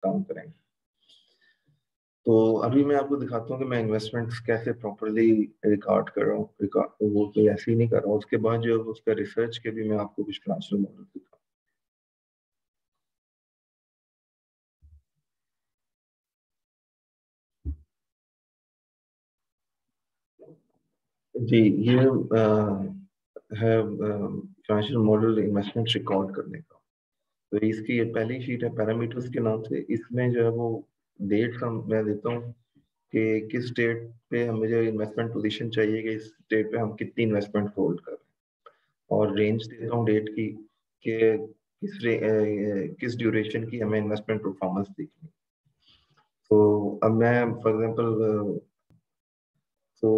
काम करेंगे। तो अभी मैं आपको दिखाता हूँ कि मैं इन्वेस्टमेंट्स कैसे प्रॉपरली रिकॉर्ड कर रहा हूँ। रिकॉर्ड वो कोई ऐसे ही नहीं कर रहा हूँ। उसके बाद जो है उसका रिसर्च के भी मैं आपको कुछ फाइनेंशियल मॉडल दिखाऊँ। जी, ये है फाइनेंशियल मॉडल इन्वेस्टमेंट रिकॉर्ड करने का। तो इसकी ये पहली शीट है पैरामीटर्स के नाम से। इसमें जो है वो डेट हम मैं देता हूँ कि किस डेट पे हमें जो इन्वेस्टमेंट पोजीशन चाहिए कि इस डेट पे हम कितनी इन्वेस्टमेंट होल्ड कर रहे हैं, और रेंज देता हूँ डेट की कि किस ड्यूरेशन की हमें इन्वेस्टमेंट परफॉर्मेंस देखनी। तो अब मैं फॉर एग्जांपल तो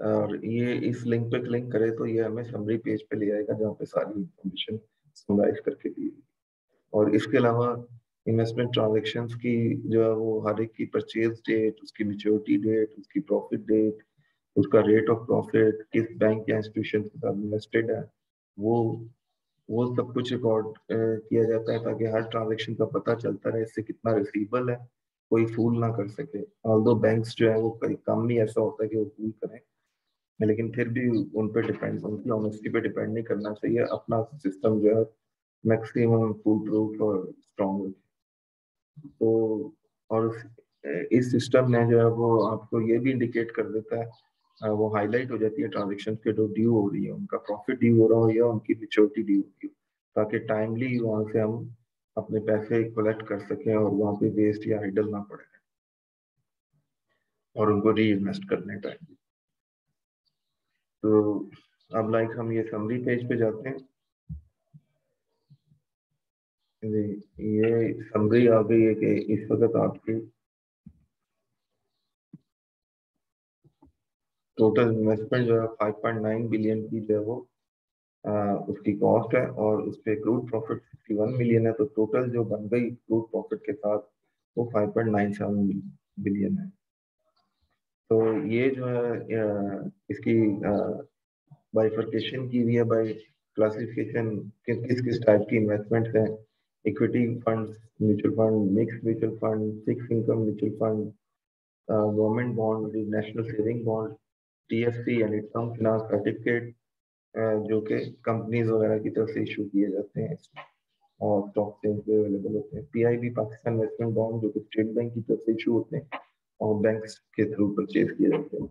और ये इस लिंक पे क्लिक करें तो ये हमें समरी पेज पे ले आएगा जहाँ पे सारी इंफॉर्मेशन समराइज करके दी है। और इसके अलावा इन्वेस्टमेंट ट्रांजैक्शंस की जो है वो हर एक की परचेज डेट, उसकी मैच्योरिटी डेट, उसकी प्रॉफिट डेट, उसका रेट ऑफ प्रॉफिट, किस बैंक या इंस्टीट्यूशन के साथ इन्वेस्टेड है, वो वो सब कुछ रिकॉर्ड किया जाता है ताकि हर ट्रांजैक्शन का पता चलता रहे इससे कितना रिसीवेबल है, कोई फूल ना कर सके। ऑल्दो बैंक्स जो है वो कई कम ही ऐसा होता है कि वो फूल करें, लेकिन फिर भी उन पे डिपेंड, उनकी ऑनेस्टी पे डिपेंड नहीं करना चाहिए। अपना सिस्टम जो है मैक्सिमम फूल प्रूफ और स्ट्रॉन्ग। तो और इस सिस्टम में जो है वो आपको ये भी इंडिकेट कर देता है, वो हाईलाइट हो जाती है ट्रांजेक्शन के जो ड्यू हो रही है, उनका प्रॉफिट ड्यू हो रहा हो या उनकी मेच्योरिटी ड्यू हो रही हो, ताकि टाइमली वहां से हम अपने पैसे कलेक्ट कर सकें और वहां पे वेस्ट या आइडल ना पड़े और उनको री इन्वेस्ट करने टाइम। तो अब लाइक हम ये समरी पेज पे जाते हैं। ये समरी आ गई है कि इस वक्त आपकी टोटल इन्वेस्टमेंट जो है 5.9 बिलियन की जो है वो उसकी कॉस्ट है, और उस पे क्रूड प्रॉफिट 61 मिलियन है। तो टोटल जो बन गई क्रूड प्रॉफिट के साथ वो 5.97 बिलियन है। तो ये जो है इसकी बाइफरकेशन की हुई है बाय क्लासिफिकेशन किस किस टाइप की इन्वेस्टमेंट्स हैं। Equity fund, mutual fund, mix mutual fund, fix income mutual fund, government bond, national saving bond, TFC यानी टर्म फिनांस सर्टिफिकेट, जो कि कंपनीज वगैरह की तरफ से इशू किए जाते हैं और स्टॉक एक्सचेंज पे अवेलेबल होते हैं। पीआईबी पाकिस्तान इन्वेस्टमेंट बॉन्ड जो कि स्टेट बैंक की तरफ से इशू होते हैं और बैंक्स के थ्रू परचेज किए जाते हैं।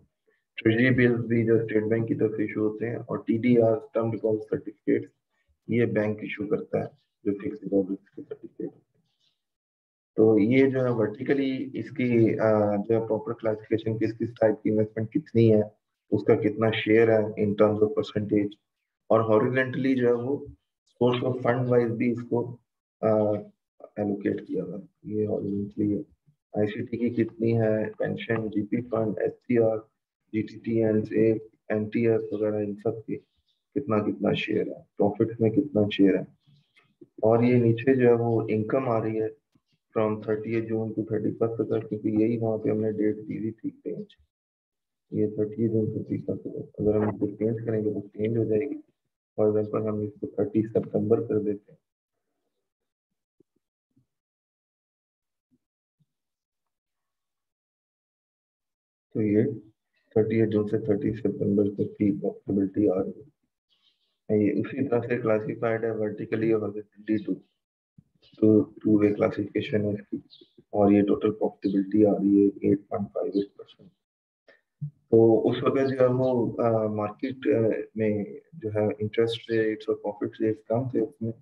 ट्रेजरी बिल्स भी जो स्टेट बैंक की तरफ से इशू होते हैं, और टीडीआर टर्म डिपॉजिट सर्टिफिकेट ये बैंक इशू करता है जो फिक्स डिपॉजिट के सर्टिफिकेट। तो ये जो है वर्टिकली इसकी जो है प्रॉपर क्लासिफिकेशन किस किस टाइप की इन्वेस्टमेंट कितनी है, उसका कितना शेयर है इन टर्म्स ऑफ परसेंटेज, और हॉरिजेंटली जो है वो सोर्स ऑफ फंड वाइज भी इसको एलोकेट किया हुआ है। ये हॉरिजेंटली आईसीटी की कितनी है, pension, GP fund, HCR, GTT and NTS वगैरह, इन सब की कितना कितना शेयर है, प्रॉफिट में कितना शेयर है। और ये नीचे जो है वो इनकम आ रही है फ्रॉम 30 जून टू 31 अगस्त, क्योंकि यही वहाँ पे हमने डेट दी हुई थी चेंज। ये 30 जून टू 31 अगस्त, अगर हम इसको चेंज करेंगे तो चेंज हो जाएगी। फॉर एग्जाम्पल हम इसको 30 सितंबर कर देते हैं, तो ये 30 जून से 30 सितंबर तक की पॉसिबिलिटी आ रही है। ये उसी तरह से क्लासिफाइड है वर्टिकली और horizontally two two way classification है इसकी। और ये टोटल प्रॉफिटेबिलिटी आ रही है 8.58%। तो उस वक्त जो है वो मार्केट में जो है इंटरेस्ट रेट्स और प्रॉफिट रेट्स कम थे, उसमें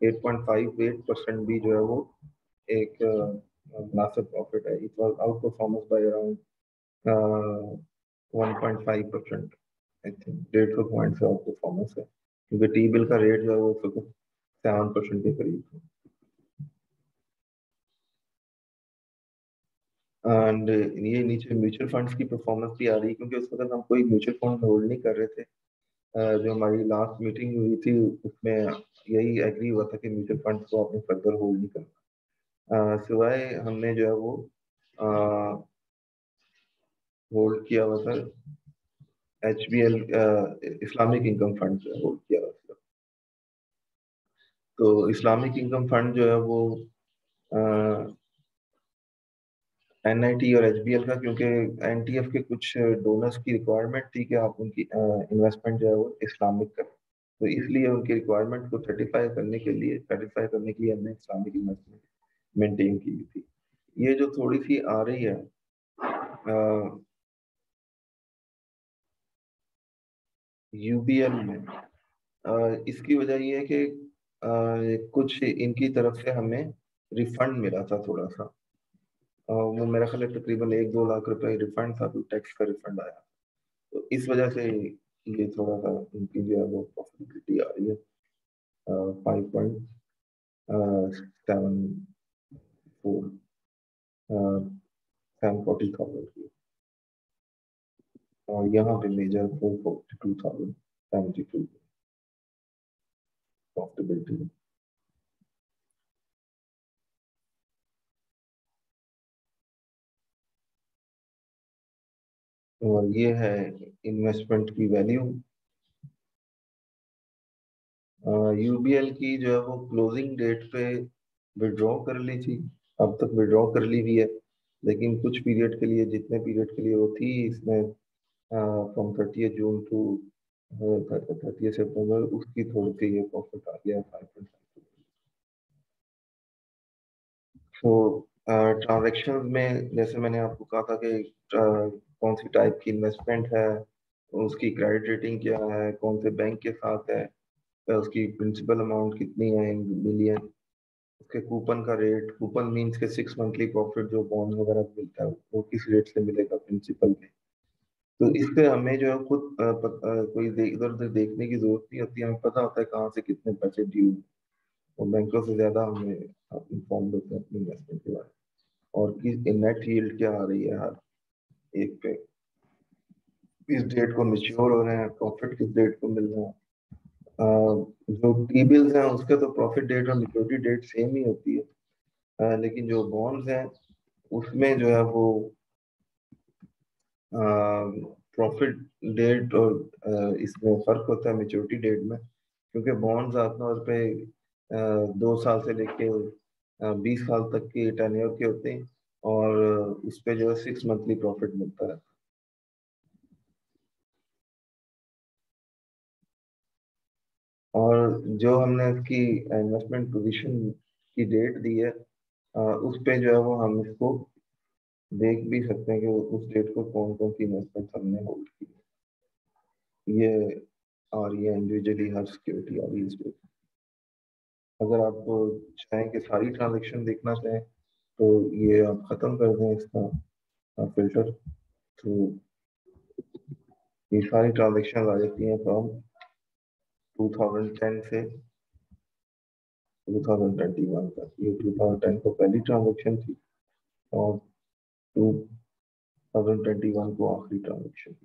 8.58% भी जो है वो एक मुनासिब प्रॉफिट है। It was out performance by around 1.5%। I think 150 point से आउट परफॉर्मेंस है, क्योंकि टी बिल का रेट जो है वो 7% के करीब है। एंड ये नीचे म्यूचुअल फंड्स की परफॉर्मेंस भी आ रही है, क्योंकि उस वक्त हम कोई म्यूचुअल फंड होल्ड नहीं कर रहे थे। जो हमारी लास्ट मीटिंग हुई थी उसमें यही एग्री हुआ था कि म्यूचुअल फंड्स को आपने फर्दर होल्ड नहीं करना। सिवाय हमने जो है वो होल्ड किया हुआ था HBL इस्लामिक इनकम फंड जो है होल्ड किया हुआ था। तो इस्लामिक इनकम फंड जो है वो एनआईटी और एचबीएल का, क्योंकि एनटीएफ के कुछ डोनर्स की रिक्वायरमेंट थी कि आप उनकी इन्वेस्टमेंट जो है वो इस्लामिक करें, तो इसलिए उनकी रिक्वायरमेंट को सेटिस्फाई करने के लिए हमने इस्लामिक इन्वेस्टमेंट मेंटेन की थी। ये जो थोड़ी सी आ रही है यूबीएल में, इसकी वजह ये है कि कुछ इनकी तरफ से हमें रिफंड मिला था थोड़ा सा। वो मेरा ख्याल है तकरीबन 1-2 लाख रुपए रिफंड था, तो टैक्स का रिफंड आया, तो इस वजह से ये थोड़ा सा इनकी जो है वो प्रॉफिटेबिलिटी आ रही है 5.74 740,000 की, और यहाँ पे मेजर 442,072 प्रॉफिटेबिलिटी। और ये है इन्वेस्टमेंट की वैल्यू। यूबीएल की जो है वो क्लोजिंग डेट पे विड्रॉ कर ली थी, अब तक विड्रॉ कर ली भी है, लेकिन कुछ पीरियड के लिए, जितने पीरियड के लिए वो थी इसमें, फ्रॉम 30 जून टू 30 सितंबर, उसकी थोड़ी सी ये प्रॉफिट आ गया 5%। सो ट्रांजेक्शन में जैसे मैंने आपको कहा था कि कौन सी टाइप की इन्वेस्टमेंट है, उसकी क्रेडिट रेटिंग क्या है, कौन से बैंक के साथ है, उसकी प्रिंसिपल अमाउंट कितनी है इन मिलियन, उसके कूपन का रेट, कूपन मीन्स के 6 मंथली प्रॉफिट जो बॉन्ड वगैरह को मिलता है वो किस रेट से मिलेगा प्रिंसिपल में। तो इससे हमें जो है खुद कोई इधर उधर देखने की जरूरत नहीं होती, हमें पता होता है कहाँ से कितने पैसे ड्यू, और बैंकों से ज्यादा हमें इन्फॉर्म होते हैं अपनी इन्वेस्टमेंट के बारे में, और कि नेट यील्ड क्या आ रही है हर एक पे, किस डेट को मैच्योर हो रहे हैं प्रॉफिट, किस डेट को मिल रहा है। जो टी बिल्स हैं उसके तो प्रॉफिट डेट और मेच्योरिटी डेट सेम ही होती है, लेकिन जो बॉन्ड्स हैं उसमें जो है वो प्रॉफिट डेट और इसमें फर्क होता है मेच्योरिटी डेट में, क्योंकि बॉन्ड्स आमतौर पे 2 साल से लेके 20 साल तक के टेन्योर के होते हैं, और उस पे जो है 6 मंथली प्रॉफिट मिलता है। और जो हमने इसकी इन्वेस्टमेंट पोजीशन की डेट दी है, उस पे जो है वो हम इसको देख भी सकते हैं कि उस डेट को कौन कौन सी इन्वेस्टमेंट हमने होल्ड की है। ये आ रही है इंडिविजुअली, हर सिक्योरिटी आ रही है इस पे। अगर आप चाहें कि सारी ट्रांजेक्शन देखना चाहें, तो ये आप खत्म कर दें इसका फिल्टर, तो ये सारी ट्रांजेक्शन आ जाती हैं फ्रॉम 2010 से 2021 तक। ये 2010 को पहली ट्रांजेक्शन थी, और 2021 को आखिरी ट्रांजेक्शन।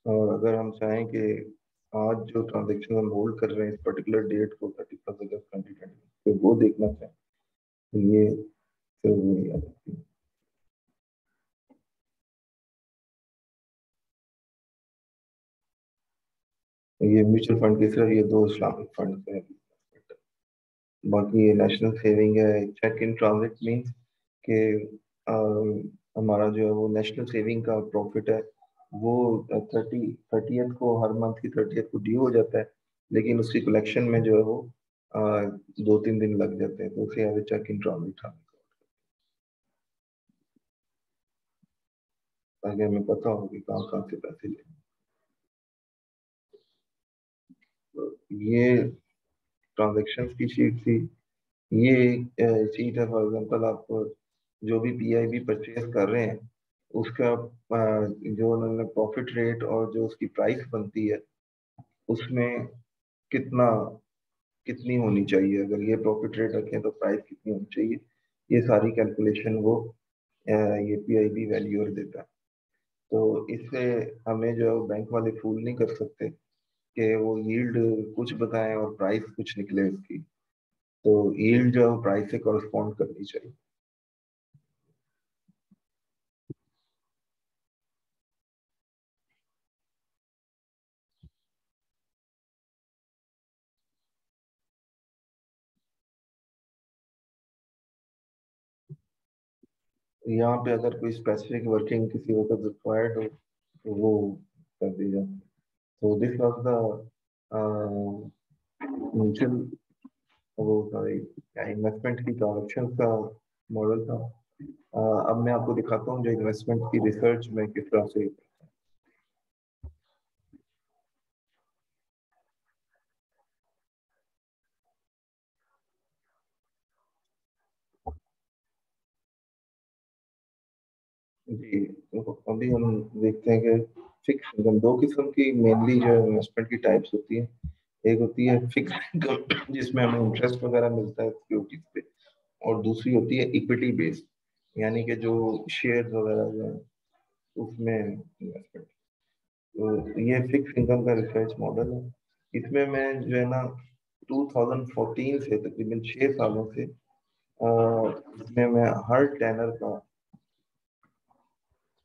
और अगर हम चाहें कि आज जो ट्रांजेक्शन हम होल्ड कर रहे हैं इस पर्टिकुलर डेट को 31 अगस्त 2020, तो वो देखना चाहें, तो ये फिर वो नहीं आ सकती। ये म्यूचुअल फंड की सिर्फ ये दो इस्लामिक फंड है, बाकी ये नेशनल सेविंग है। चेक इन ट्रांजिट मीन्स कि अ, हमारा जो है वो नेशनल सेविंग का प्रॉफिट है, वो 30th को, हर मंथ की 30th को ड्यू हो जाता है, लेकिन उसकी कलेक्शन में जो है वो 2-3 दिन लग जाते हैं, तो उसे एज चेक इन ट्रांजिट, ताकि हमें पता हो कि कहाँ कहाँ से पैसे ले। तो ये ट्रांजेक्शन की शीट थी। ये एक शीट है, फॉर एग्जांपल आप जो भी पीआईबी परचेज कर रहे हैं उसका जो उन्होंने प्रॉफिट रेट और जो उसकी प्राइस बनती है उसमें कितना कितनी होनी चाहिए, अगर ये प्रॉफिट रेट रखें तो प्राइस कितनी होनी चाहिए, ये सारी कैलकुलेशन वो ये पीआईबी वैल्यूअर देता है। तो इससे हमें जो बैंक वाले फूल नहीं कर सकते कि वो यील्ड कुछ बताएं और प्राइस कुछ निकले उसकी, तो यील्ड जो है वो प्राइस से कॉरस्पॉन्ड करनी चाहिए। यहाँ पे अगर कोई स्पेसिफिक वर्किंग किसी वक्त रिक्वायर्ड हो तो वो कर दी जाती है। तो दिस वाज द म्यूचुअल, वो सॉरी क्या इन्वेस्टमेंट की ट्रांजेक्शन का मॉडल था। अब मैं आपको दिखाता हूँ जो इन्वेस्टमेंट की रिसर्च में किस तरह से। जी, तो अभी हम देखते हैं कि फिक्स इनकम दो किस्म की मेनली जो इन्वेस्टमेंट की टाइप्स होती है। एक होती है फिक्स इनकम जिसमें हमें इंटरेस्ट वगैरह मिलता है सिक्योरिटीज पे, और दूसरी होती है इक्विटी बेस्ड, यानी कि जो शेयर वगैरह जो है उसमें इन्वेस्टमेंट। तो ये फिक्स इनकम का रिसर्च मॉडल है। इसमें मैं जो है ना 2014 से तकरीबन 6 सालों से इसमें मैं हर टेनर का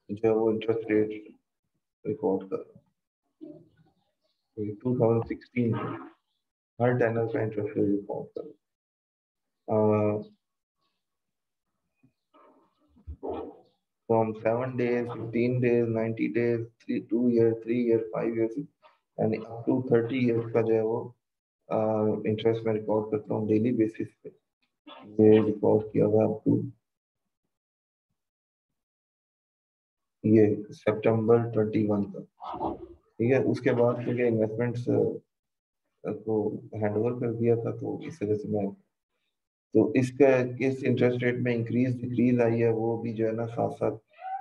जो है वो इंटरेस्ट रेट रिकॉर्ड कर रहा हूँ। 2016 से हर टेनर का इंटरेस्ट रेट रिकॉर्ड कर रहा हूँ। from 7 days, 15 days, 90 days, 2 years, 3 years, 5 years and up to 30 years का जो है वो इंटरेस्ट में रिकॉर्ड करता हूँ डेली बेसिस पे। ये रिकॉर्ड किया हुआ अप टू ये सितंबर 21 तक। ठीक है, उसके बाद क्योंकि इन्वेस्टमेंट्स को हैंड ओवर कर दिया था तो इस वजह से मैं, तो इसका किस इंटरेस्ट रेट में इंक्रीज डिक्रीज आई है वो भी जो है ना साथ साथ,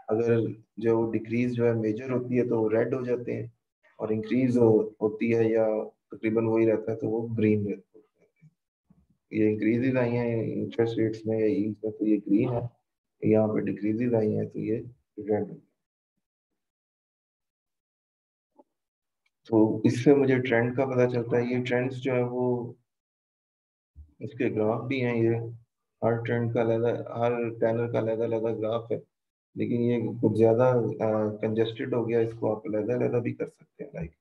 अगर जो डिक्रीज जो है मेजर होती है तो वो रेड हो जाते हैं, और इंक्रीज होती है या तकरीबन वही रहता है तो वो ग्रीन रहता है। ये इंक्रीजेज आई हैं इंटरेस्ट रेट्स में या yields में तो ये ग्रीन है, यहाँ पे डिक्रीजेज आई हैं तो ये रेड है। तो इससे मुझे ट्रेंड का पता चलता है। ये ट्रेंड्स जो है वो इसके ग्राफ भी हैं ये, हर ट्रेंड का अलग, हर टैनर का अलग अलग ग्राफ है। लेकिन ये कुछ ज्यादा कंजेस्टेड हो गया, इसको आप अलग अलग भी कर सकते हैं लाइक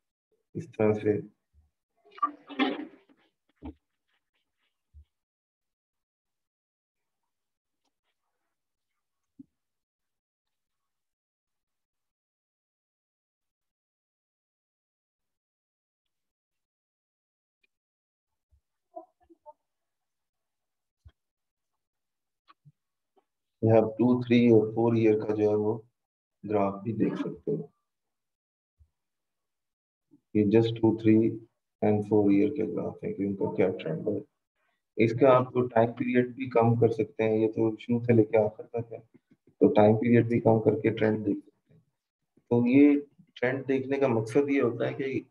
इस तरह से। ये आप 2, 3 और 4 ईयर का जो है वो ग्राफ भी देख सकते हो। ये जस्ट 2, 3 एंड 4 ईयर के ग्राफ है कि उनका क्या ट्रेंड है। इसका आप टाइम पीरियड भी कम कर सकते हैं, ये तो शुरू से लेके आखिर तक है, तो टाइम पीरियड भी कम करके ट्रेंड देख सकते हैं। तो ये ट्रेंड देखने का मकसद ये होता है कि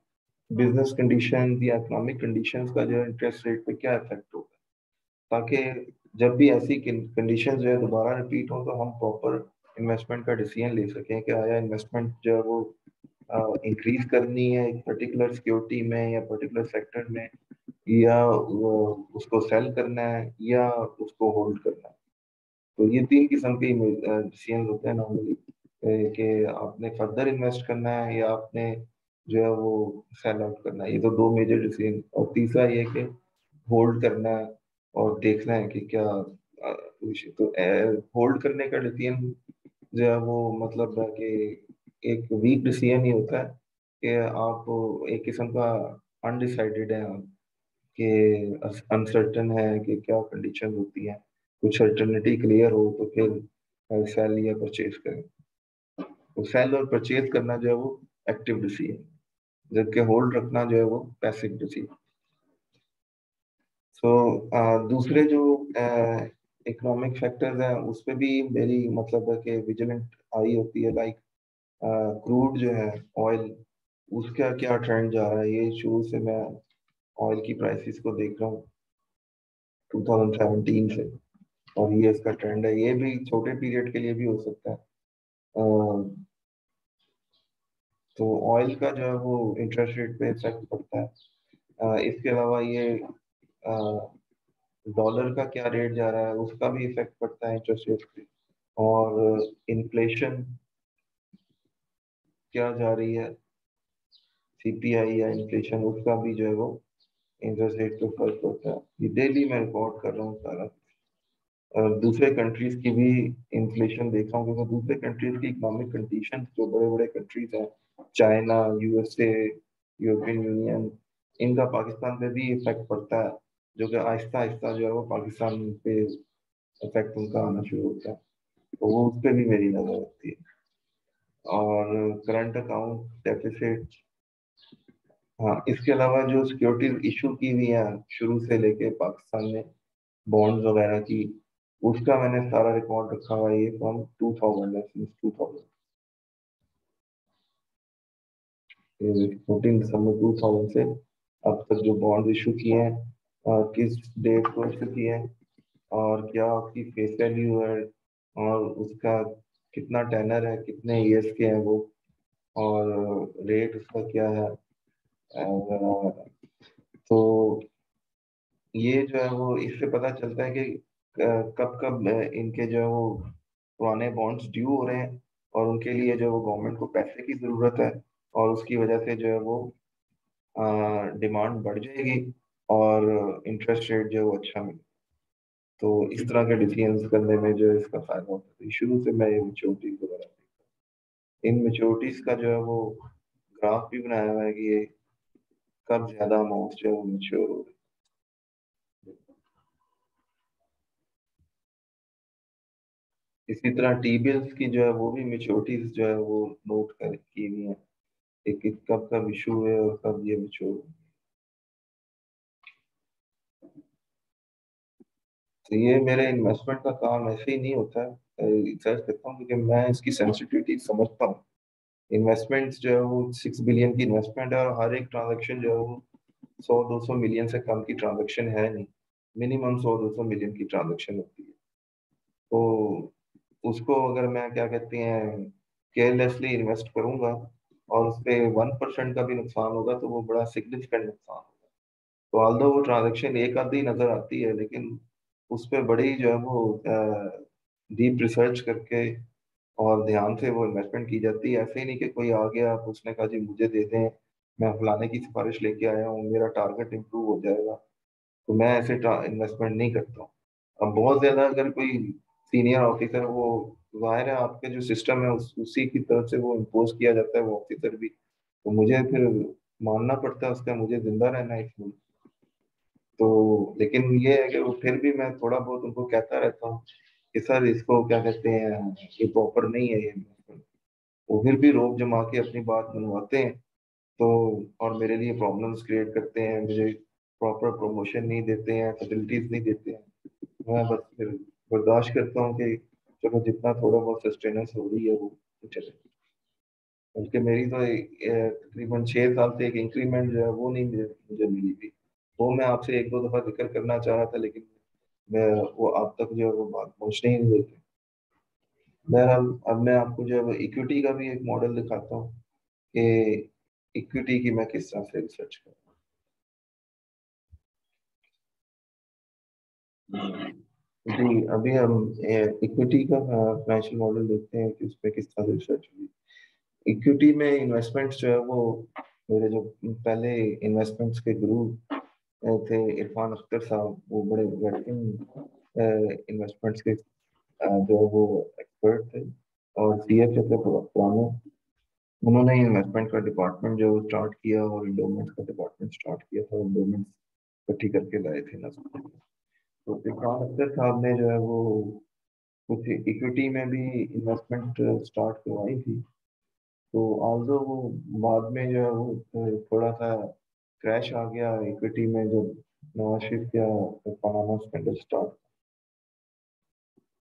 बिजनेस कंडीशन या इकोनॉमिक कंडीशंस का जो है इंटरेस्ट रेट पे क्या इफेक्ट होगा, ताकि जब भी ऐसी कंडीशन जो है दोबारा रिपीट हो तो हम प्रॉपर इन्वेस्टमेंट का डिसीजन ले सकें कि आया इन्वेस्टमेंट जो है वो इंक्रीज करनी है एक पर्टिकुलर सिक्योरिटी में या पर्टिकुलर सेक्टर में, या वो उसको सेल करना है या उसको होल्ड करना है। तो ये तीन किस्म के डिसीजन होते हैं नॉर्मली, कि आपने फर्दर इन्वेस्ट करना है या आपने जो है वो सेल आउट करना है। ये तो दो मेजर डिसीजन, और तीसरा ये कि होल्ड करना है और देखना है कि क्या विषय। तो होल्ड करने का डिसीजन जो है वो मतलब है कि एक वीक डिसीजन ही होता है कि आप एक किस्म का अनडिसाइडेड है आप, कि अनसर्टन है कि क्या कंडीशन होती है। कुछ सर्टनिटी क्लियर हो तो फिर सेल या परचेज करें। तो सेल और परचेज करना जो है वो एक्टिव डिसीजन, जबकि होल्ड रखना जो है वो पैसिव डिसीजन। सो दूसरे जो इकोनॉमिक फैक्टर्स हैं उस पे भी मेरी मतलब है कि विजिलेंट आई होती है, लाइक क्रूड जो है ऑयल, उसका क्या ट्रेंड जा रहा है। ये शुरू से मैं ऑयल की प्राइसेस को देख रहा हूँ 2017 से, और ये इसका ट्रेंड है। ये भी छोटे पीरियड के लिए भी हो सकता है। तो ऑयल का जो है वो इंटरेस्ट रेट पे इफेक्ट पड़ता है। इसके अलावा ये डॉलर का क्या रेट जा रहा है उसका भी इफेक्ट पड़ता है इंटरेस्ट रेट पे, और इन्फ्लेशन क्या जा रही है, सीपीआई या इन्फ्लेशन, उसका भी जो है वो इंटरेस्ट रेट पे फर्क पड़ता है। ये डेली मैं रिकॉर्ड कर रहा हूँ सारा। दूसरे कंट्रीज की भी इन्फ्लेशन देखा हूँ, क्योंकि दूसरे कंट्रीज की इकोनॉमिक कंडीशन, जो बड़े बड़े कंट्रीज हैं, चाइना, यूएसए, यूरोपियन यूनियन, इनका पाकिस्तान पे भी इफेक्ट पड़ता है, जो कि आहिस्ता आहिस्ता जो है वो पाकिस्तान पे इफेक्ट उनका आना शुरू होता है, तो वो उस पर भी मेरी नजर रहती है। और करंट अकाउंट डेफिसिट, हाँ, इसके अलावा जो सिक्योरिटीज इशू की हुई है शुरू से लेके पाकिस्तान ने, बॉन्ड्स वगैरह की, उसका मैंने सारा रिकॉर्ड रखा हुआ है, ये फ्रॉम 2000 सिंस 2000, 14 दिसंबर 2000 से अब तक जो बॉन्ड इशू किए हैं, किस डेट को इशू किए हैं, और क्या उसकी फेस वैल्यू है, और उसका कितना टेनर है, कितने ईयर्स के हैं वो, और रेट उसका क्या है। तो ये जो है वो इससे पता चलता है कि कब कब इनके जो है वो पुराने बॉन्ड्स ड्यू हो रहे हैं, और उनके लिए जो है वो गवर्नमेंट को पैसे की जरूरत है, और उसकी वजह से जो है वो डिमांड बढ़ जाएगी, और इंटरेस्ट रेट जो है वो अच्छा मिले। तो इस तरह के डिसीजंस करने में जो है इसका फायदा होता है। तो शुरू से मैं ये मेच्योरिटीज वगैरह, इन मेच्योरिटीज का जो है वो ग्राफ भी बनाया हुआ है कि ये कब ज्यादा अमाउंट जो है वो मेच्योर हो रही है। इसी तरह टी बिल्स की जो है वो भी मेच्योरिटीज जो है वो नोट कर की हुई है, कि कब कब इशू है और कब ये मेच्योर। तो ये मेरे इन्वेस्टमेंट का काम ऐसे ही नहीं होता है, रिसर्च करता हूँ क्योंकि मैं इसकी सेंसिटिविटी समझता हूँ। इन्वेस्टमेंट्स जो है वो 6 बिलियन की इन्वेस्टमेंट है, और हर एक ट्रांजेक्शन जो है वो 100-200 मिलियन से कम की ट्रांजेक्शन है नहीं, मिनिमम 100-200 मिलियन की ट्रांजेक्शन होती है। तो उसको अगर मैं क्या कहते हैं केयरलेसली इन्वेस्ट करूंगा, और उस पे 1% का भी नुकसान होगा, तो वो बड़ा सिग्निफिकेंट नुकसान होगा। तो ऑल्दो वो ट्रांजेक्शन एक आधी नजर आती है, लेकिन उस पर बड़ी जो है वो डीप रिसर्च करके और ध्यान से वो इन्वेस्टमेंट की जाती है। ऐसे ही नहीं कि कोई आ गया, उसने कहा जी मुझे दे दें, मैं फलाने की सिफारिश लेके आया हूँ, मेरा टारगेट इंप्रूव हो जाएगा, तो मैं ऐसे इन्वेस्टमेंट नहीं करता हूँ। अब बहुत ज्यादा अगर कोई सीनियर ऑफिसर, वो जाहिर है आपके जो सिस्टम है उसी की तरफ से वो इम्पोज किया जाता है वो ऑफिसर भी, तो मुझे फिर मानना पड़ता है उसका, मुझे जिंदा रहना है इसमें। तो लेकिन ये है कि वो फिर भी मैं थोड़ा बहुत उनको कहता रहता हूँ कि सर इसको क्या कहते हैं, ये प्रॉपर नहीं है ये, वो फिर भी रोक जमा के अपनी बात मनवाते हैं। तो और मेरे लिए प्रॉब्लम्स क्रिएट करते हैं, मुझे प्रॉपर प्रमोशन नहीं देते हैं, फैसिलिटीज नहीं देते हैं। मैं बस फिर बर्दाश्त करता हूँ कि चलो जितना थोड़ा बहुत सस्टेनेंस हो रही है वो चले। बल्कि मेरी तो तकरीबन 6 साल से एक इंक्रीमेंट जो है वो नहीं मुझे मिली थी। वो मैं आपसे एक दो दफा जिक्र करना चाह रहा था, लेकिन मैं वो आप तक जो है वो बात पहुंचने ही नहीं देती। बहरहाल अब मैं आपको जो है इक्विटी का भी एक मॉडल दिखाता हूँ कि इक्विटी की मैं किस तरह से रिसर्च करूँ। जी, अभी हम इक्विटी का फाइनेंशियल मॉडल देखते हैं कि उसमें किस तरह से रिसर्च हुई। इक्विटी में इन्वेस्टमेंट्स जो है वो, मेरे जो पहले इन्वेस्टमेंट्स के गुरु थे इरफान अख्तर साहब, वो बड़े वेटरन इन्वेस्टमेंट्स के जो है वो एक्सपर्ट थे, और सीएफए थे पुराने। उन्होंने इन्वेस्टमेंट का डिपार्टमेंट जो स्टार्ट किया, और इंडोमेंट्स का डिपार्टमेंट स्टार्ट किया था, इंडोमेंट्स इकट्ठी करके लाए थे ना। तो इरफान अख्तर साहब ने जो है वो कुछ इक्विटी में भी इन्वेस्टमेंट स्टार्ट करवाई थी। तो ऑल्दो वो बाद में जो है वो थोड़ा सा क्रैश आ गया इक्विटी में, जब नवाज शरीफ का पनामा स्कैंडल स्टार्ट।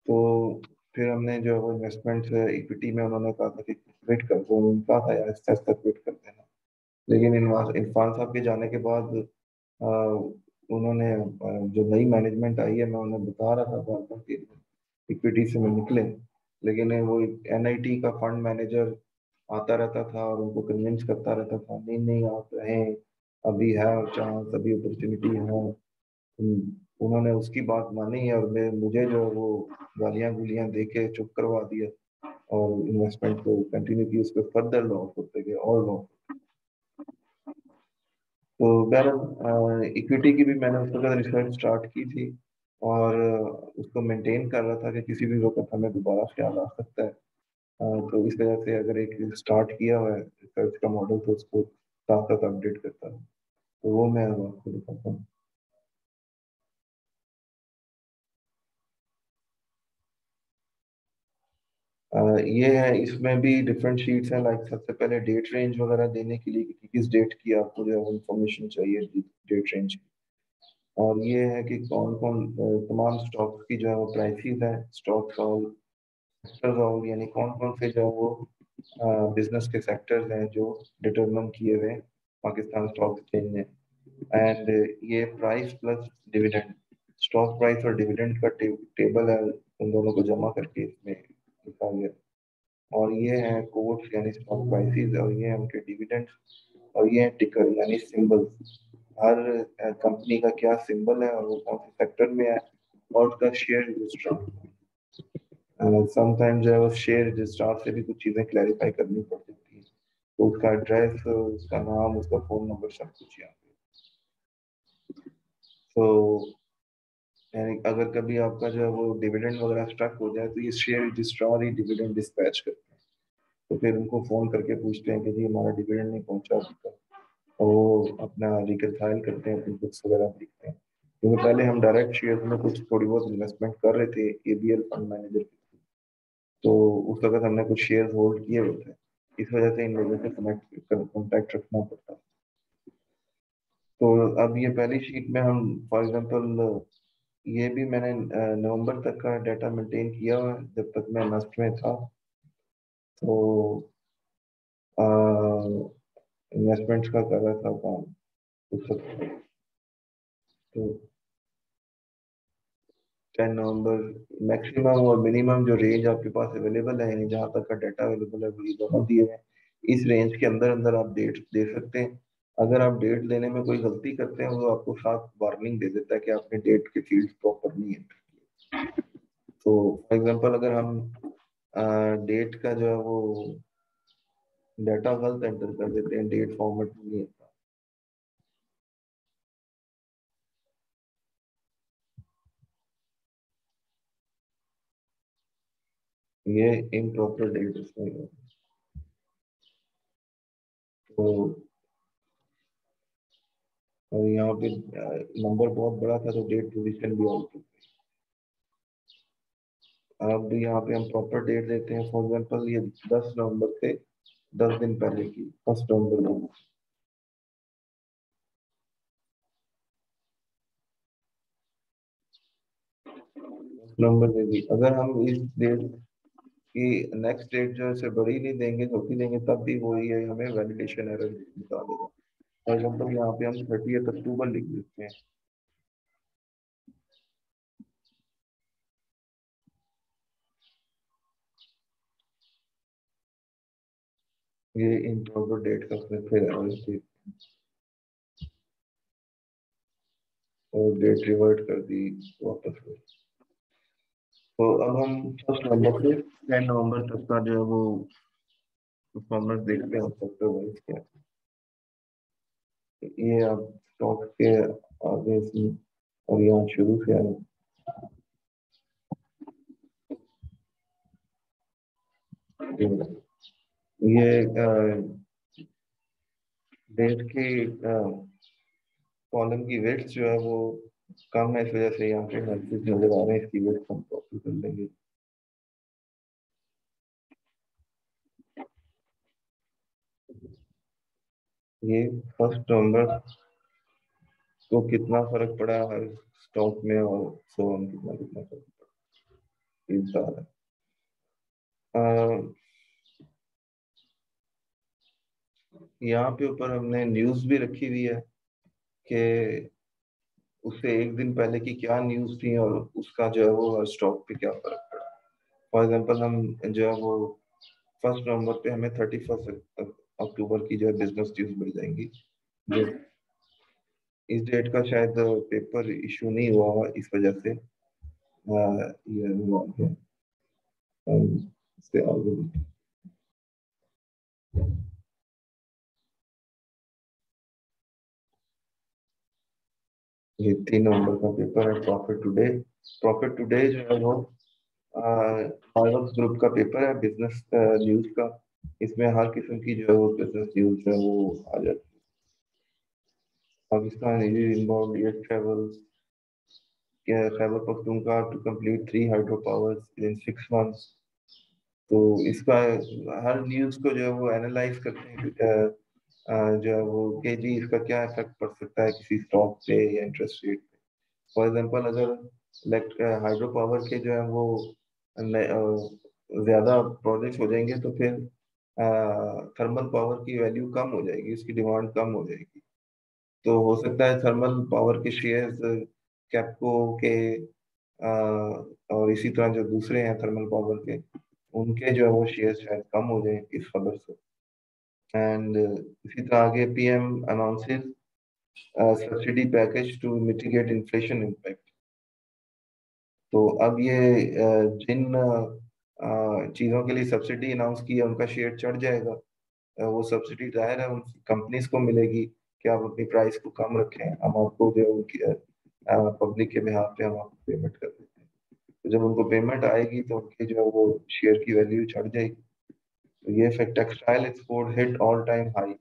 तो फिर हमने जो है वो इन्वेस्टमेंट इक्विटी में, उन्होंने कहा था कि क्विट कर दो, उन्होंने कहा था यार आहिस्ता आहिस्ता क्विट कर देना। लेकिन इरफान साहब के जाने के बाद उन्होंने जो नई मैनेजमेंट आई है, मैं उन्हें बता रहा था बार बार कि इक्विटी से मैं निकले, लेकिन वो एनआईटी का फंड मैनेजर आता रहता था और उनको कन्विंस करता रहता था, नहीं नहीं आप रहें, अभी है चांस, अभी अपॉर्चुनिटी है। उन्होंने उसकी बात मानी, और मुझे जो है वो गालियां गुलियां दे के चुप करवा दिया, और इन्वेस्टमेंट को कंटिन्यू की, उस पर फर्दर लॉस होते गए और लॉस। तो बहरहाल इक्विटी की भी मैंने उस वक्त रिसर्च स्टार्ट की थी, और उसको मेंटेन कर रहा था कि किसी भी वक्त हमें दोबारा ख्याल आ सकता है। तो इस वजह से अगर एक स्टार्ट किया हुआ है रिसर्च का मॉडल तो उसको साथ साथ अपडेट करता है। तो वो मैं अब आपको दिखाता हूँ। ये है, इसमें भी डिफरेंट शीट्स हैं। लाइक सबसे पहले डेट रेंज वगैरह देने के लिए कि किस डेट की आपको जो है वो इंफॉर्मेशन चाहिए डेट रेंज। और ये है कि कौन कौन तमाम स्टॉक्स की जो है वो प्राइसेस है, स्टॉक्स और सेक्टर्स और यानी कौन कौन से जो है वो बिजनेस के सेक्टर्स हैं जो डिटरमिन किए हुए हैं पाकिस्तान स्टॉक एक्सचेंज ने। एंड ये price plus dividend, stock price और डिविडेंड का टेबल है, उन दोनों को जमा करके इसमें लिखा गया। और ये है कोड्स यानी स्टॉक प्राइसेस, और ये है उनके डिविडेंड्स, और ये है टिकर यानी सिंबल्स। हर कंपनी का क्या सिंबल है और वो कौन से सेक्टर में है, और उसका शेयर रजिस्टर। समटाइम जो है वो शेयर रजिस्ट्रार से भी कुछ चीजें क्लैरिफाई करनी पड़ जाती है। तो उसका एड्रेस, उसका नाम, उसका फोन नंबर, सब कुछ यहाँ पे। तो यानी अगर कभी आपका जो है वो डिविडेंड वगैरह स्टक हो जाए तो ये शेयर रजिस्ट्रार ही डिविडेंड डिस्पैच करते हैं। तो फिर उनको फोन करके पूछते हैं कि जी हमारा डिविडेंड नहीं पहुंचा अभी तक, और वो अपना रिकनसाइल करते हैं, अपनी बुक्स वगैरह देखते हैं। क्योंकि पहले हम डायरेक्ट शेयर में कुछ थोड़ी बहुत इन्वेस्टमेंट कर रहे थे एबीएल फंड मैनेजर, तो उस वक्त हमने कुछ शेयर होल्ड किए हुए थे। इस वजह से इन लोगों से कनेक्ट कॉन्टैक्ट रखना पड़ता। तो अब ये पहली शीट में हम फॉर एग्जांपल, ये भी मैंने नवंबर तक का डाटा मेंटेन किया हुआ है जब तक मैं नस्ट में था। तो इन्वेस्टमेंट्स का कर रहा था काम उस वक्त। तो 10 नवंबर मैक्सिमम और मिनिमम जो रेंज आपके पास अवेलेबल है, यानी जहाँ तक का डाटा अवेलेबल है वही दोनों दिए हुए हैं। इस रेंज के अंदर अंदर आप डेट दे सकते हैं। अगर आप डेट देने में कोई गलती करते हैं वो आपको साथ वार्निंग दे देता है कि आपने डेट के फील्ड प्रॉपर नहीं है। तो फॉर एग्जांपल अगर हम डेट का जो है वो डाटा गलत एंटर कर देते हैं, डेट फॉर्मेट नहीं है, ये इम्प्रॉपर डेट इसमें है। तो और यहाँ पे नंबर बहुत बड़ा था तो डेट पोजीशन भी आउट थी। अब यहाँ पे हम प्रॉपर डेट देते हैं, फॉर एग्जांपल ये 10 नवंबर से 10 दिन पहले की, 1 नवंबर को नंबर दे दी। अगर हम इस डेट की नेक्स्ट डेट जो है से बड़ी नहीं देंगे, छोटी देंगे, तब भी वही है, हमें वैलिडेशन एरर बता देगा। फॉर एग्जांपल यहाँ पे हम 30 अक्टूबर लिख देते हैं। ये इम्प्रॉपर डेट का फिर और डेट रिवर्ट कर दी वापस। तो अब हम 1 नवंबर से 10 नवंबर तक का जो है वो परफॉर्मेंस देखते हैं सेक्टर वाइज क्या। ये आप स्टॉक के आगे से और यहाँ शुरू से आए। ये डेट की कॉलम की वेट्स जो है वो कम है, इस वजह से यहाँ पे एनालिसिस नजर आ रहे हैं, इसकी वेट्स हम कॉपी कर लेंगे। ये 1 नवंबर को कितना फर्क पड़ा हर स्टॉक में, और सो ऑन कितना कितना फर्क इस बार है। यहाँ पे ऊपर हमने न्यूज भी रखी हुई है कि उससे एक दिन पहले की क्या न्यूज थी और उसका जो है वो स्टॉक पे क्या फर्क पड़ा। फॉर एग्जांपल हम जो है वो 1 नवंबर पे हमें 31 अक्टूबर की जो है बिजनेस न्यूज मिल जाएंगी। जो इस डेट का शायद पेपर इशू नहीं हुआ इस वजह से ये हुआ है। हम इससे आगे ये 3 नवंबर का पेपर है प्रॉफिट टुडे जो है वो हार्वर्ड ग्रुप का पेपर है बिजनेस न्यूज का। इसमें हर किस्म की जो है वो बिजनेस न्यूज है वो आ जाती है। Pakistan inbound air travel, Khyber Pakhtunkhwa to complete 3 hydro powers in 6 months. तो इसका हर न्यूज को जो है वो एनालाइज करते हैं जो है वो कि जी इसका क्या इफेक्ट पड़ सकता है किसी स्टॉक पे या इंटरेस्ट रेट पे। फॉर एग्जांपल अगर हाइड्रो पावर के जो है वो ज्यादा प्रोजेक्ट्स हो जाएंगे तो फिर थर्मल पावर की वैल्यू कम हो जाएगी, उसकी डिमांड कम हो जाएगी। तो हो सकता है थर्मल पावर के शेयर्स कैपको के और इसी तरह जो दूसरे हैं थर्मल पावर के उनके जो है वो शेयर शायद कम हो जाए इस खबर से। एंड इसी तरह आगे PM announces subsidy package to mitigate inflation impact. तो अब ये जिन चीजों के लिए सब्सिडी अनाउंस की है उनका शेयर चढ़ जाएगा। वो सब्सिडी जाहिर है उन कंपनीज को मिलेगी कि आप अपनी प्राइस को कम रखें, हम आपको जो उनकी पब्लिक के बिहाफ पे हम आपको पेमेंट कर देते हैं। तो जब उनको पेमेंट आएगी तो उनकी जो है वो शेयर की वैल्यू चढ़ जाएगी। तो ये फिर textile export hit all time high,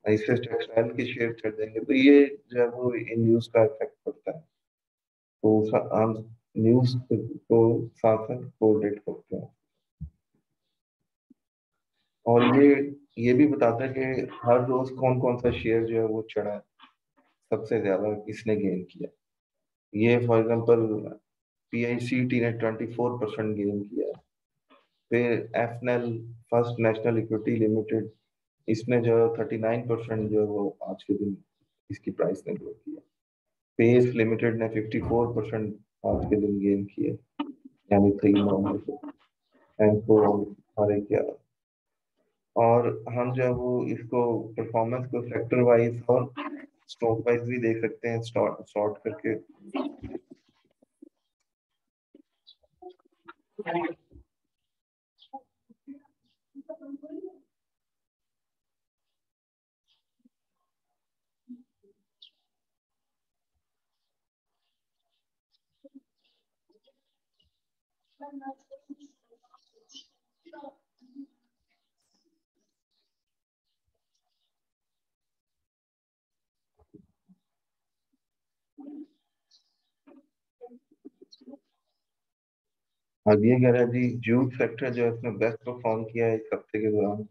इससे टेक्सटाइल के शेयर चढ़ जाएंगे। तो ये जो है वो इन न्यूज का इफेक्ट पड़ता है। तो हम न्यूज को साथ साथ कोरिलेट करते हैं। और ये भी बताता है कि हर रोज कौन कौन सा शेयर जो है वो चढ़ा है, सबसे ज्यादा किसने गेन किया। ये फॉर एग्जांपल पीआईसीटी ने 24% गेन किया है। फिर एफनेल फर्स्ट नेशनल इक्विटी लिमिटेड, इसने जो 39% जो है वो आज के दिन इसकी प्राइस ने ग्रो किया। पेस लिमिटेड ने 54% आज के दिन गेन किए, यानी 3 नवंबर को एंको हमारे क्या। और हम जो है वो इसको परफॉर्मेंस को सेक्टर वाइज और स्टॉक वाइज भी देख सकते हैं सॉर्ट करके। अब ये कह रहा है जी जूट सेक्टर जो है इसने बेस्ट परफॉर्म किया है इस हफ्ते के दौरान।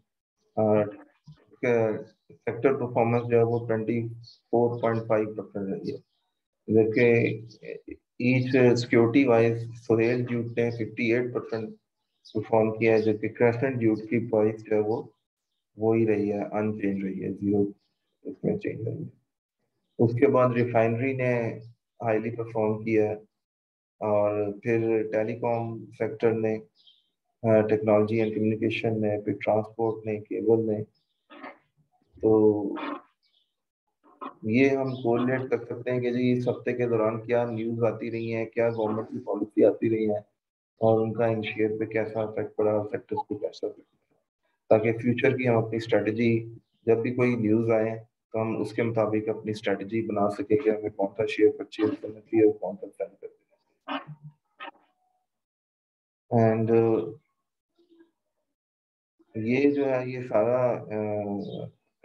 सेक्टर परफॉर्मेंस जो है वो 24.5% रही है। जबकि each security wise Sohail jute ने 58% परफॉर्म किया है, जबकि क्रेसेंट जूट की प्राइस जो है वो ही रही है, अनचेंज रही है, जीरो इसमें चेंज रही है। उसके बाद रिफाइनरी ने हाईली परफॉर्म किया है। और फिर टेलीकॉम सेक्टर ने, टेक्नोलॉजी एंड कम्युनिकेशन ने, फिर ट्रांसपोर्ट ने, केबल ने। तो ये हम कोरिलेट कर सकते हैं कि जी इस हफ्ते के दौरान क्या न्यूज आती रही है, क्या गवर्नमेंट की पॉलिसी आती रही है और उनका इन शेयर पे कैसा इफेक्ट पड़ा और सेक्टर्स पे कैसा इफेक्ट पड़ा, ताकि फ्यूचर की हम अपनी स्ट्रेटजी, जब भी कोई न्यूज आए तो हम उसके मुताबिक अपनी स्ट्रेटजी बना सके कि हमें कौन सा शेयर परचेज करना चाहिए और कौन सा सेल करना चाहिए। एंड ये जो है ये सारा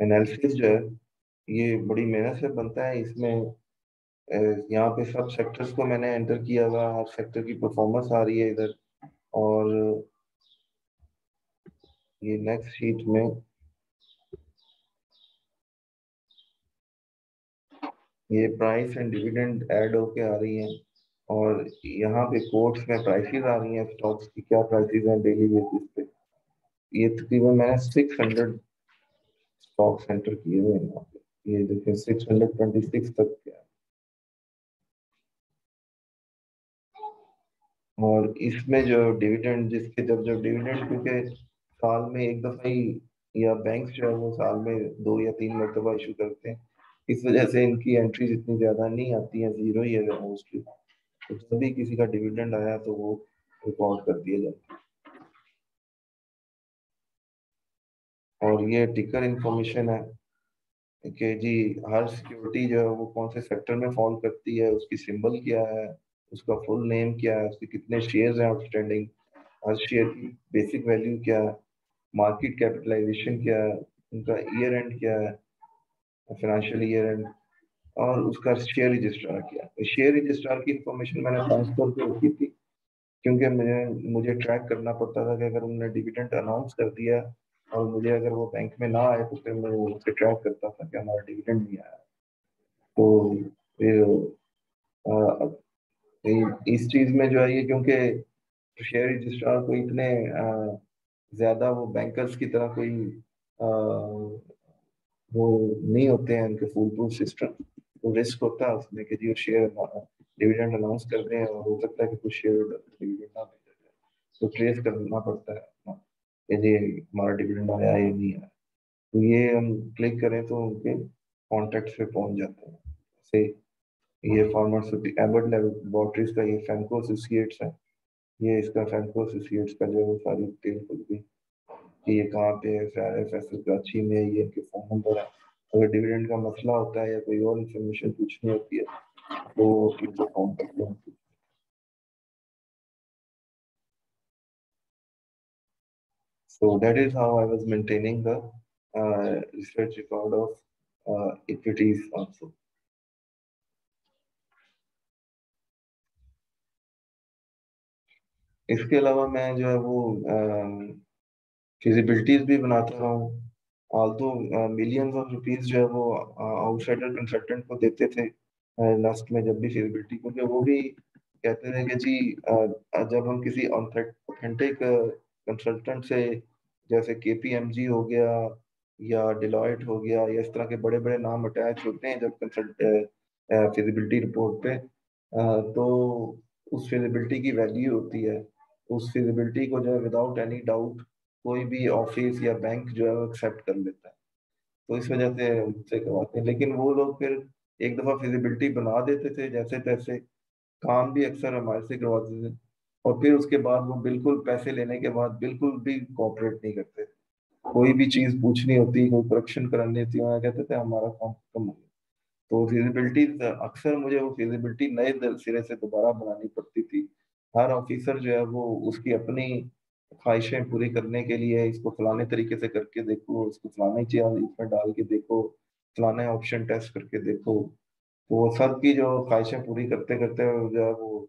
एनालिसिस जो है ये बड़ी मेहनत से बनता है। इसमें यहाँ पे सब सेक्टर्स को मैंने एंटर किया हुआ, हर सेक्टर की परफॉर्मेंस आ रही है इधर। और ये नेक्स्ट शीट में ये प्राइस एंड डिविडेंड ऐड होके आ रही हैं। और यहाँ पे कोट्स में प्राइसेस आ रही हैं स्टॉक्स की, क्या प्राइसेस हैं डेली बेसिस पे। ये तकरीबन मैंने 600 स्टॉक्स एंटर किए हुए हैं यहाँ पे। ये देखिए 626 तक गया। और इसमें जो डिविडेंड जिसके जब जब डिविडेंड, क्योंकि साल में एक दफा ही या बैंक जो है वो साल में 2 या 3 मरतबा इशू करते हैं, इस वजह से इनकी एंट्रीज इतनी ज्यादा नहीं आती हैं, जीरो ही है मोस्टली। तो जब भी किसी का डिविडेंड आया तो वो रिकॉर्ड कर दिया जाता है। और ये टिकर इंफॉर्मेशन है। कि जी हर सिक्योरिटी जो है वो कौन से सेक्टर में फॉल करती है, उसकी सिंबल क्या है, उसका फुल नेम क्या है, उसके कितने शेयर्स हैं आउटस्टैंडिंग, हर शेयर की बेसिक वैल्यू क्या है, मार्केट कैपिटलाइजेशन क्या है, उनका ईयर एंड क्या है, फाइनेंशियल ईयर एंड, और उसका शेयर रजिस्ट्रार क्या है। शेयर रजिस्ट्रार की इंफॉर्मेशन मैंने ट्रांसफर पे रखी थी, क्योंकि मुझे मुझे ट्रैक करना पड़ता था कि अगर उन्होंने डिविडेंड अनाउंस कर दिया और मुझे अगर वो बैंक में ना आए तो फिर मैं उससे ट्रैक करता था कि हमारा डिविडेंड नहीं आया। तो फिर अ, इस चीज में जो है ये, क्योंकि शेयर रजिस्ट्रार को इतने ज्यादा वो बैंकर्स की तरह कोई वो नहीं होते हैं उनके फूल प्रूफ सिस्टम, तो रिस्क होता है उसमें कि जी शेयर डिविडेंड अनाउंस कर दें और हो सकता है कि कुछ शेयर डिविडेंड ना दे दें, तो ट्रेस करना पड़ता है कि जी हमारा डिविडेंड आया या नहीं आया। तो ये हम क्लिक करें तो उनके कॉन्टेक्ट पे पहुंच जाते हैं। से ये फार्मास्यूटिक एबट लेबोरेटरीज का ये फैंको एसोसिएट्स है, ये इसका फैंको एसोसिएट्स का जो है वो सारी डिटेल खुल गई कि ये कहाँ पे है, फैसल कराची में है, ये इनके फोन नंबर है। अगर डिविडेंड का मसला होता है या कोई और इन्फॉर्मेशन पूछनी होती है तो इनको फोन करते हैं। So that is how I was maintaining the research record of equities also. इसके अलावा मैं जो है वो फिजिबिलिटीज भी बनाता रहा हूँ। आल्सो मिलियंस ऑफ रुपीस जो है वो आउटसाइडर कंसल्टेंट को देते थे लास्ट में, जब भी फिजिबिलिटी, क्योंकि वो भी कहते थे कि जी जब हम किसी ऑथेंटिक कंसल्टेंट से, जैसे केपीएमजी हो गया या डिलॉयट हो गया या इस तरह के बड़े बड़े नाम अटैच होते हैं जब कंसल्ट फिजिबिलिटी रिपोर्ट पे, तो उस फिजिबिलिटी की वैल्यू होती है। उस फिजिबिलिटी को जो है विदाउट एनी डाउट कोई भी ऑफिस या बैंक जो है वो एक्सेप्ट कर लेता है। तो इस वजह से उनसे करवाते हैं, लेकिन वो लोग फिर एक दफा फिजिबिलिटी बना देते थे जैसे तैसे, काम भी अक्सर हमारे से करवाते थे, और फिर उसके बाद वो बिल्कुल पैसे लेने के बाद बिल्कुल भी कोऑपरेट नहीं करते। कोई भी चीज पूछनी होती, कोई करेक्शन करानी होती, वहाँ कहते थे हमारा काम खत्म हो गया। तो फिजिबिलिटी, अक्सर मुझे वो फिजिबिलिटी नए सिरे से दोबारा बनानी पड़ती थी। हर ऑफिसर जो है वो उसकी अपनी ख्वाहिशें पूरी करने के लिए इसको फलाने तरीके से करके देखो, इसको फलाने चीज इसमें डाल के देखो, फलाने ऑप्शन टेस्ट करके देखो। तो वो सबकी जो ख्वाहिशें पूरी करते करते जो है वो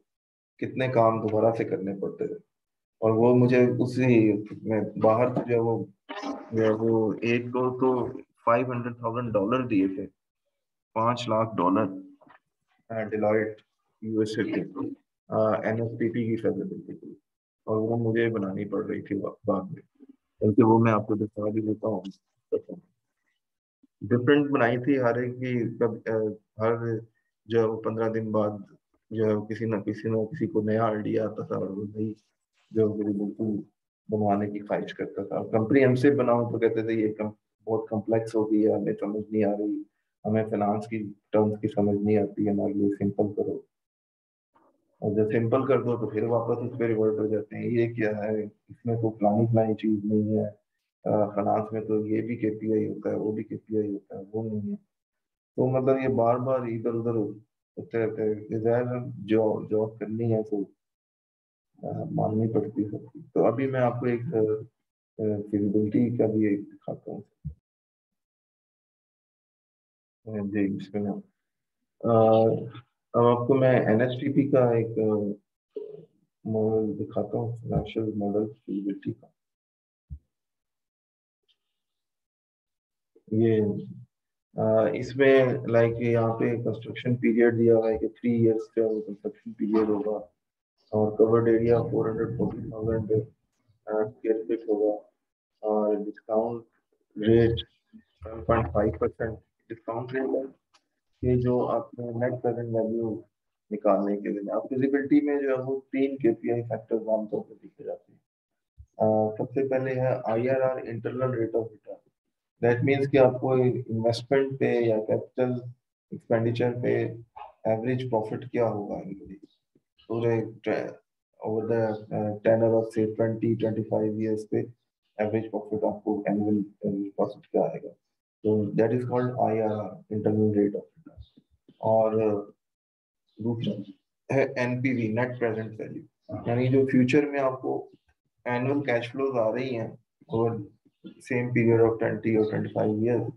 कितने काम दोबारा से करने पड़ते थे। और वो मुझे उसी में बाहर से जो है वो एक को तो $500,000 दिए थे, $5 लाख, डिलॉयट यूएसए के, एनएसपीपी की फैसिलिटी थी, और वो मुझे बनानी पड़ रही थी बाद में, बल्कि वो मैं आपको दिखा भी देता हूँ। डिफरेंट बनाई थी हर एक की, हर जो है वो 15 दिन बाद जो है वो किसी को नया आइडिया आता था, और वो नई जो है वो बिल्कुल बनवाने की ख्वाहिश करता था। कंपनी हमसे बनाओ तो कहते थे ये बहुत कम्प्लेक्स हो गई है, हमें समझ नहीं आ रही, हमें फाइनेंस की टर्म्स की समझ नहीं आती, हमारे लिए सिंपल करो। और जब सिंपल कर दो तो फिर वापस उस पर रिवर्ट हो जाते हैं, ये क्या है, इसमें तो फलानी फलानी चीज नहीं है, फाइनेंस में तो ये भी केपीआई होता है, वो भी केपीआई होता है, वो नहीं है। तो मतलब ये बार बार इधर उधर होते रहते हैं। डिजायर जो जॉब करनी है तो माननी पड़ती है सबकी। तो अभी मैं आपको एक फिजिबिलिटी का भी एक दिखाता हूँ। जी इसमें अब आपको मैं एनएसटीपी का एक मॉडल दिखाता हूँ, फाइनेंशियल मॉडल फिजिबिलिटी का। ये इसमें लाइक यहाँ पे कंस्ट्रक्शन पीरियड दिया हुआ है कि 3 इयर्स का कंस्ट्रक्शन पीरियड होगा, और कवर्ड एरिया 440,000 स्क्वायर फीट होगा, और डिस्काउंट रेट 7.5% डिस्काउंट रेट है। ये जो आपने नेट प्रेजेंट वैल्यू निकालने के लिए, आप फिजिबिलिटी में जो है वो 3 केपीआई फैक्टर्स आमतौर पर दिखे जाते हैं। सबसे पहले है IRR, internal rate of return. That means कि आपको इन्वेस्टमेंट पे या कैपिटल एक्सपेंडिचर पे एवरेज प्रॉफिट क्या होगा annually, पूरे ओवर द टेनर ऑफ से 20-25 ईयर्स पे एवरेज प्रॉफिट आपको एनुअल प्रॉफिट क्या आएगा। तो that is called IRR, internal rate of return. और दूसरा है NPV, नेट प्रेजेंट वैल्यू, यानी जो फ्यूचर में आपको एनुअल कैश फ्लोज आ रही हैं ओवर सेम पीरियड ऑफ 20 और 25 ईयर्स,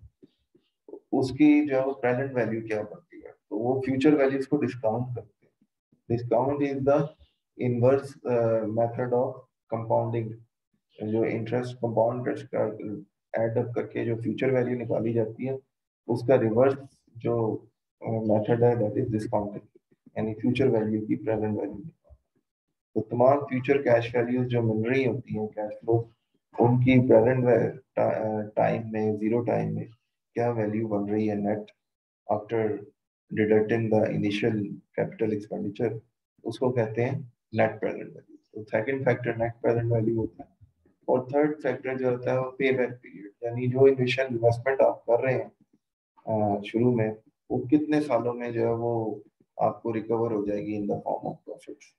उसकी जो है वो प्रेजेंट वैल्यू क्या बनती है, तो वो फ्यूचर वैल्यूज को डिस्काउंट करते हैं। Discount is the inverse method of compounding, जो इंटरेस्ट कंपाउंड इंटरेस्ट का एड अप करके जो फ्यूचर वैल्यू निकाली जाती है, उसका रिवर्स जो मेथड है दैट इज डिस्काउंटिंग, यानी फ्यूचर वैल्यू की प्रेजेंट वैल्यू। तो तमाम फ्यूचर कैश वैल्यूज जो मिल रही होती हैं, कैश फ्लो, उनकी प्रेजेंट टाइम में, जीरो टाइम में क्या वैल्यू बन रही है net after deducting the initial capital expenditure, उसको कहते हैं नेट प्रेजेंट वैल्यू। तो second factor net present value होता है। और थर्ड फैक्टर जो होता है वो पे बैक पीरियड, यानी जो इनिशियल इन्वेस्टमेंट आप कर रहे हैं शुरू में, वो कितने सालों में जो है वो आपको रिकवर हो जाएगी in the form of profits.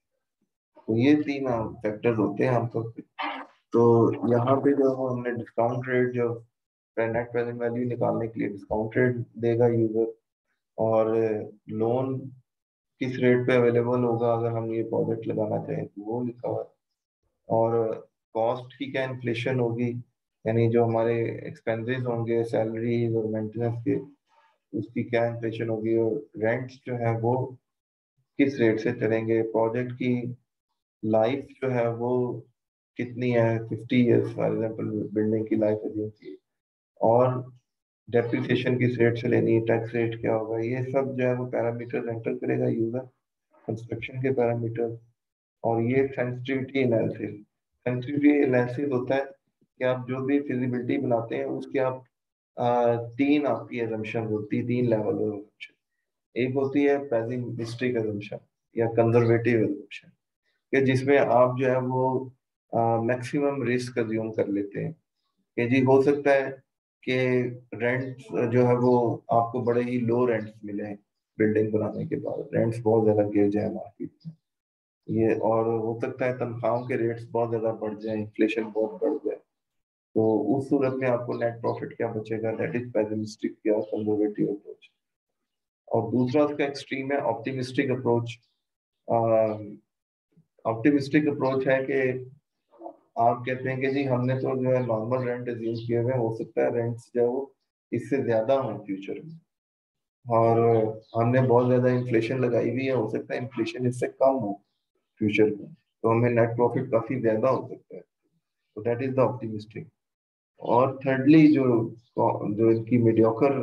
तो ये तीन फैक्टर्स होते हैं आमतौर पे। तो यहाँ पे जो वो हमने डिस्काउंट रेट, जो नेट प्रेजेंट वैल्यू निकालने के लिए डिस्काउंट रेट देगा यूजर, और लोन किस रेट पे अवेलेबल होगा अगर हम ये प्रोजेक्ट लगाना चाहें तो वो लिखा हुआ है। और कॉस्ट की क्या इन्फ्लेशन होगी, यानी जो हमारे एक्सपेंसेस होंगे सैलरीज और मेंटेनेंस के, उसकी क्या इन्फ्लेशन होगी, और रेंट्स जो है वो किस रेट से चलेंगे, प्रोजेक्ट की लाइफ जो है वो कितनी है, 50 ईयर्स फॉर एग्जाम्पल बिल्डिंग की लाइफ एजेंसी, और डेप्रिसिएशन किस रेट से लेनी है, टैक्स रेट क्या होगा, ये सब जो है वो पैरामीटर एंटर करेगा यूजर, कंस्ट्रक्शन के पैरामीटर। और ये सेंसिटिविटी एनालिसिस, सेंसिटिविटी एनालिसिस होता है कि आप जो भी फिजिबिलिटी बनाते हैं उसके आप तीन आपकी एजम्पशन होती है, तीन लेवल of assumption। एक होती है पेसिमिस्टिक एजम्पशन या कंजर्वेटिव एजम्पशन, कि जिसमें आप जो है वो मैक्सिमम रिस्क अज्यूम कर लेते हैं कि जी हो सकता है कि रेंट जो है वो आपको बड़े ही लो रेंट्स मिले हैं, बिल्डिंग बनाने के बाद रेंट्स बहुत ज्यादा गिर जाए मार्केट में, ये, और हो सकता है तनख्वाहों के रेट्स बहुत ज्यादा बढ़ जाए, इन्फ्लेशन बहुत बढ़ जाए। तो उस सूरत में आपको नेट प्रॉफिट क्या बचेगा, दैट इज पेसिमिस्टिक या कंजर्वेटिव अप्रोच। और दूसरा उसका एक्सट्रीम है ऑप्टिमिस्टिक अप्रोच। ऑप्टिमिस्टिक अप्रोच है कि आप कहते हैं कि जी हमने तो जो है नॉर्मल रेंट एज्यूम किए हुए हैं, हो सकता है रेंट्स जो है वो इससे ज्यादा हो फ्यूचर में, और हमने बहुत ज्यादा इन्फ्लेशन लगाई हुई है, हो सकता है इन्फ्लेशन इससे कम हो फ्यूचर में, तो हमें नेट प्रॉफिट काफी ज्यादा हो सकता है। तो दैट इज द ऑप्टिमिस्टिक। और थर्डली जो जो इनकी मीडियोकर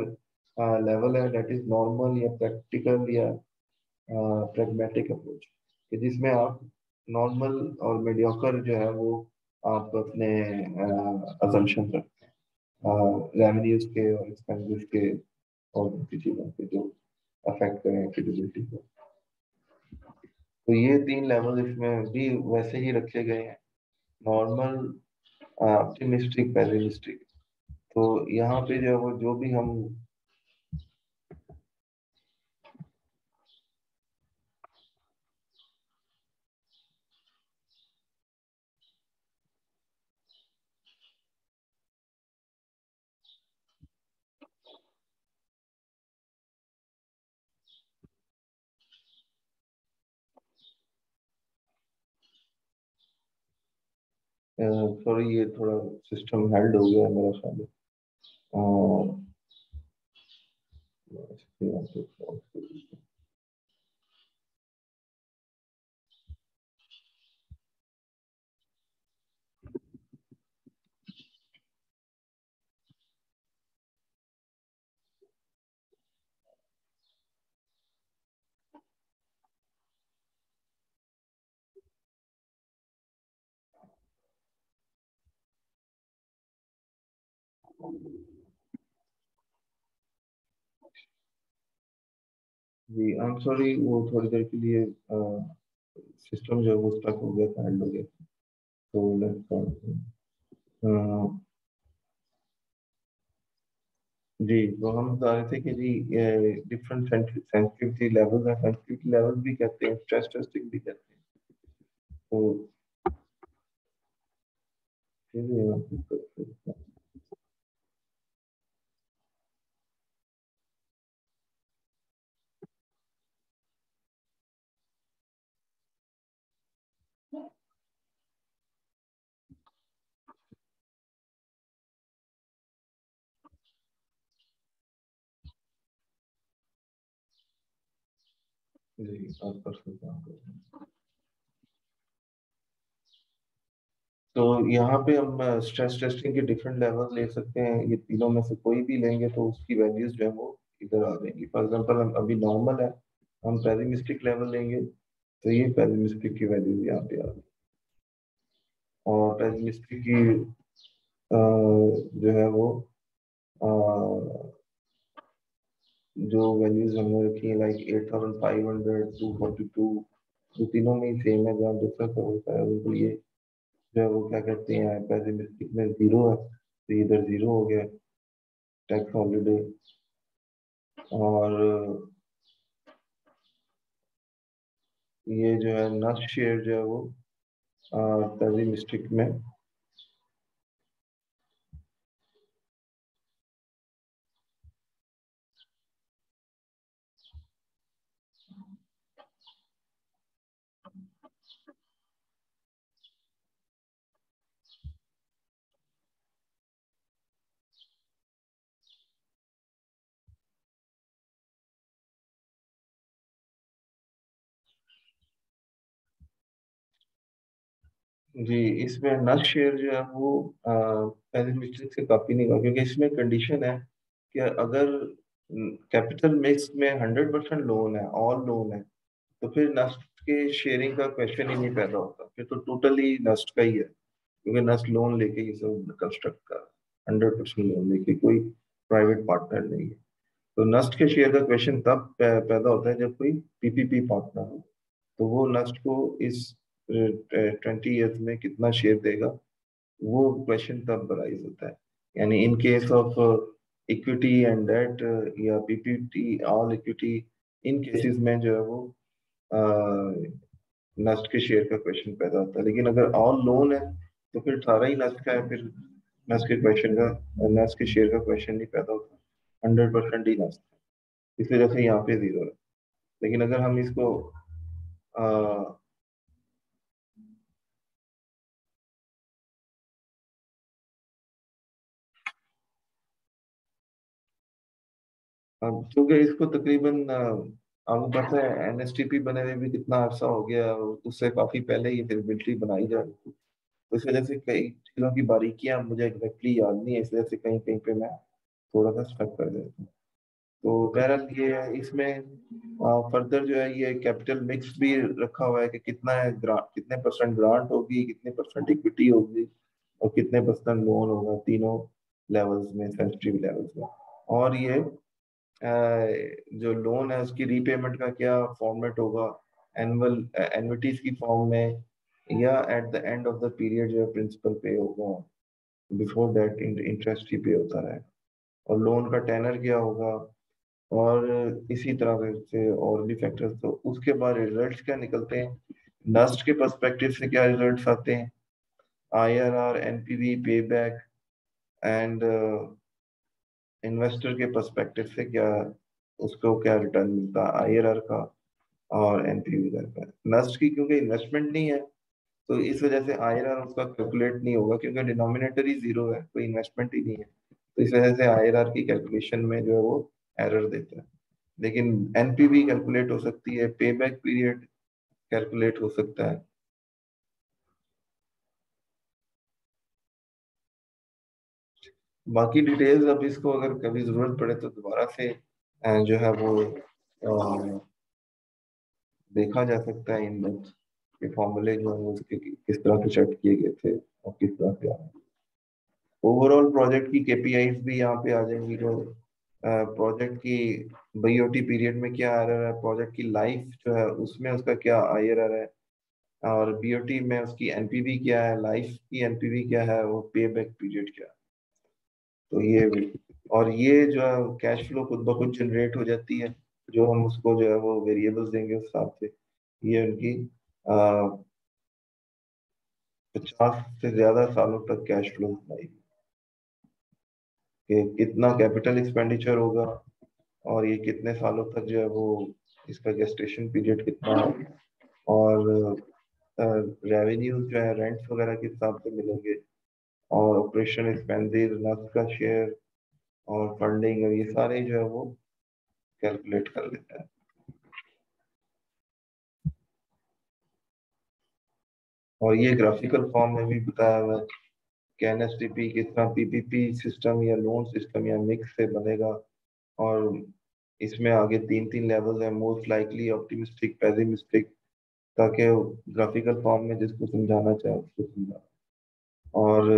लेवल है, दैट इज नॉर्मल या प्रैक्टिकल या प्रैग्मेटिक अप्रोच, कि जिसमें आप नॉर्मल और मीडियोकर जो है वो आप अपने अजम्पशन रखते हैं रेवेन्यूज के और एक्सपेंसेस के और दूसरी चीजों के जो अफेक्ट करें क्रेडिबिलिटी को। तो ये तीन लेवल इसमें भी वैसे ही रखे गए हैं, नॉर्मल, ऑप्टिमिस्टिक, पेसिमिस्टिक। तो यहाँ पे जो है वो जो भी हम सॉरी ये थोड़ा सिस्टम हेल्ड हो गया है मेरा ख्याल है। जी आई एम सॉरी, वो थोड़ी देर के लिए सिस्टम जो है वो स्टक हो गया था, हेल्ड हो गया था। तो लेट्स जी, तो हम बता रहे थे कि जी डिफरेंट सेंसिटिविटी लेवल्स हैं, सेंसिटिविटी लेवल्स भी कहते हैं, स्ट्रेस टेस्टिंग भी कहते हैं। तो फिर जी, आप परसों काम कर रहे हैं। तो यहाँ पे हम स्ट्रेस टेस्टिंग के डिफरेंट लेवल ले सकते हैं, ये तीनों में से कोई भी लेंगे तो उसकी वैल्यूज जो है वो इधर आ जाएंगी। फॉर एग्जांपल हम अभी नॉर्मल है, हम पेसिमिस्टिक लेवल लेंगे तो ये पेसिमिस्टिक की वैल्यूज यहाँ पे आ गई। और पेसिमिस्टिक की जो है वो जो वैल्यूज हमने रखी है लाइक 8500, 242, जो तीनों में ही सेम है, जहाँ डिफरेंस होता है बिल्कुल ये जो है वो क्या कहते हैं, पेसिमिस्टिक में जीरो है तो इधर जीरो हो गया टैक्स हॉलीडे। और ये जो है नस्ट शेयर जो है वो पेसिमिस्टिक में। जी, इसमें नस्ट शेयर जो है वो पेसिमिस्टिक से काफी नहीं होगा, क्योंकि इसमें कंडीशन है कि अगर कैपिटल मिक्स में 100% लोन है, ऑल लोन है, तो फिर नस्ट के शेयरिंग का क्वेश्चन ही नहीं पैदा होता, फिर तो टोटली नस्ट का ही है, क्योंकि नस्ट लोन लेके ये सब कंस्ट्रक्ट कर 100% लोन लेके, कोई प्राइवेट पार्टनर नहीं है। तो नस्ट के शेयर का क्वेश्चन तब पैदा होता है जब कोई पीपीपी पार्टनर हो, तो वो नस्ट को इस 20 ईयर्स में कितना शेयर देगा, वो क्वेश्चन तब राइज होता है। यानी in case of equity and debt या PPT all equity, in cases में जो है वो नस्ट के शेयर का क्वेश्चन पैदा होता है। लेकिन अगर ऑल लोन है तो फिर सारा ही नस्ट का है, फिर नस्ट के शेयर का क्वेश्चन नहीं पैदा होता, 100% ही नस्ट है। इस वजह से यहाँ पे जीरो है। लेकिन अगर हम इसको अ, अब क्योंकि इसको तकरीबन आपको पता है एनएसटीपी बने हुए भी कितना अर्सा हो गया, उससे काफी पहले ये फिजिबिलिटी बनाई जा रही थी। तो इस वजह से कई चीजों की बारीकियां मुझे एग्जैक्टली याद नहीं है, इस वजह से कहीं कहीं पे मैं थोड़ा सा स्टक कर देता हूँ। तो बहरहाल ये है, इसमें फर्दर जो है ये कैपिटल मिक्स भी रखा हुआ है कि कितना है ग्रांट, कितने परसेंट ग्रांट होगी, कितने परसेंट इक्विटी होगी और कितने परसेंट लोन होगा, तीनों लेवल्स में, सेंसिटिव लेवल्स में। और ये जो लोन है उसकी रीपेमेंट का क्या फॉर्मेट होगा, एनुअल एन्युटीज की फॉर्म में, या at the end of the period जो है प्रिंसिपल पे होगा, बिफोर दैट इंटरेस्ट ही पे होता रहेगा, और लोन का टेनर क्या होगा, और इसी तरह से और भी फैक्टर्स। तो उसके बाद रिजल्ट्स क्या निकलते हैं, नस्ट के पर्सपेक्टिव से क्या रिजल्ट्स आते हैं, आईआरआर, एनपीवी, पे बैक, एंड इन्वेस्टर के पर्सपेक्टिव से क्या, उसको क्या रिटर्न मिलता है आईआरआर का और एनपीवी का। नस्ट की क्योंकि इन्वेस्टमेंट नहीं है तो इस वजह से आईआरआर उसका कैलकुलेट नहीं होगा, क्योंकि डिनोमिनेटर ही जीरो है, कोई इन्वेस्टमेंट ही नहीं है, तो इस वजह से आईआरआर की कैलकुलेशन में जो है वो एरर देता है। लेकिन एनपीवी कैलकुलेट हो सकती है, पे बैक पीरियड कैलकुलेट हो सकता है। बाकी डिटेल्स अब इसको अगर कभी जरूरत पड़े तो दोबारा से जो है वो देखा जा सकता है, इन के फॉर्मूले जो है उसके किस तरह से सेट किए गए थे और किस तरह से आए। ओवरऑल प्रोजेक्ट की केपीआईज भी यहाँ पे आ जाएंगी, जो प्रोजेक्ट की बीओटी पीरियड में क्या एरर है, प्रोजेक्ट की लाइफ जो है उसमें उसका क्या आईआरआर है, और बीओटी में उसकी एनपीवी क्या है, लाइफ की एनपीवी क्या है, वो पे बैक पीरियड क्या है। तो ये भी, और ये जो है कैश फ्लो खुद ब खुद जनरेट हो जाती है, जो हम उसको जो है वो वेरिएबल्स देंगे उस हिसाब से। ये उनकी 50 से ज्यादा सालों तक कैश फ्लो बनाएगी कि कितना कैपिटल एक्सपेंडिचर होगा और ये कितने सालों तक जो है वो, इसका गेस्टेशन पीरियड कितना है, और रेवेन्यू जो है रेंट्स वगैरह के हिसाब से मिलेंगे, और ऑपरेशन एक्सपेंसेस, नफ्स का शेयर और फंडिंग, और ये सारे जो है वो कैलकुलेट कर लेता है। और ये ग्राफिकल फॉर्म में भी बताया हुआ है कि एनएसटीपी किस तरह पीपीपी सिस्टम या लोन सिस्टम या मिक्स से बनेगा। और इसमें आगे तीन तीन लेवल है, मोस्ट लाइकली, ऑप्टिमिस्टिक, पेसिमिस्टिक, ताकि ग्राफिकल फॉर्म में जिसको समझाना चाहे उसको समझा। और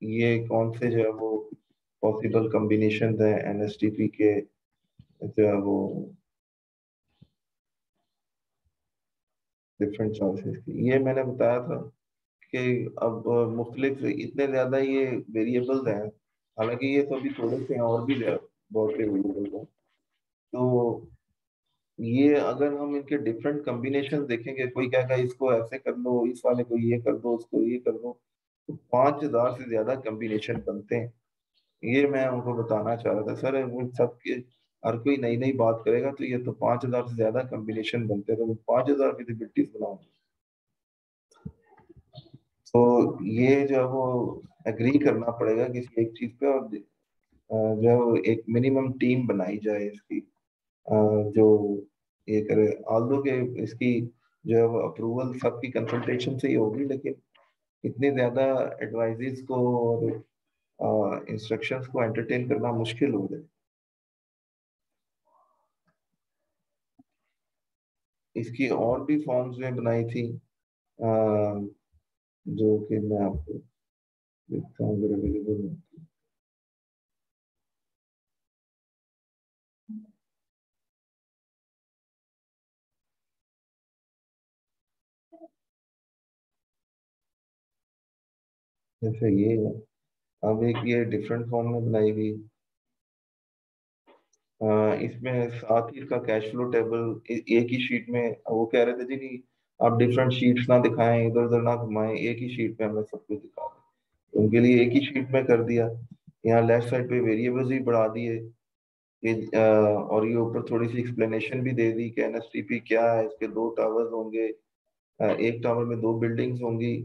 ये कौन से जो है वो पॉसिबल कॉम्बिनेशन है एनएसटीपी के, जो है वो डिफरेंट चॉइसेस की, ये मैंने बताया था कि अब मुख्तलिफ इतने ज्यादा ये वेरिएबल्स हैं। हालांकि ये तो अभी थोड़े से हैं, और भी बहुत से वेरिएबल्स हैं। तो ये अगर हम इनके डिफरेंट कॉम्बिनेशन देखेंगे, कोई कहेगा इसको ऐसे कर लो, इस वाले को ये कर दो, उसको ये कर दो, तो 5,000 से ज्यादा कॉम्बिनेशन बनते हैं। ये मैं उनको बताना चाह रहा था सर, वो सबके हर कोई नई नई बात करेगा तो ये तो 5,000 से ज्यादा कॉम्बिनेशन बनते हैं, तो 5,000 विजिबिलिटीज बनाओ। तो ये जो है वो एग्री करना पड़ेगा किसी एक चीज पे, और जो है वो एक मिनिमम टीम बनाई जाए इसकी, जो ये करे। ऑल्दो के इसकी जो है वो अप्रूवल सबकी कंसल्टेशन से ही होगी, लेकिन इतने ज्यादा एडवाइजेस को और इंस्ट्रक्शंस को एंटरटेन करना मुश्किल हो जाए। इसकी और भी फॉर्म्स में बनाई थी, अ, जो कि मैं आपको देखता हूँ अगर अवेलेबल है। जैसे ये है, अब एक ये डिफरेंट फॉर्म में बनाई हुई। इसमें साथ ही इसका कैश फ्लो टेबल एक ही शीट में, वो कह रहे थे जी कि आप डिफरेंट शीट्स ना दिखाएं, इधर उधर ना घुमाएं, एक ही शीट पे हमें सब कुछ दिखा दें। उनके लिए एक ही शीट में कर दिया। यहाँ लेफ्ट साइड पे वेरिएबल्स भी बढ़ा दिए और ये ऊपर थोड़ी सी एक्सप्लेनेशन भी दे दी कि एनएसटीपी क्या है, इसके दो टावर्स होंगे, एक टावर में दो बिल्डिंग्स होंगी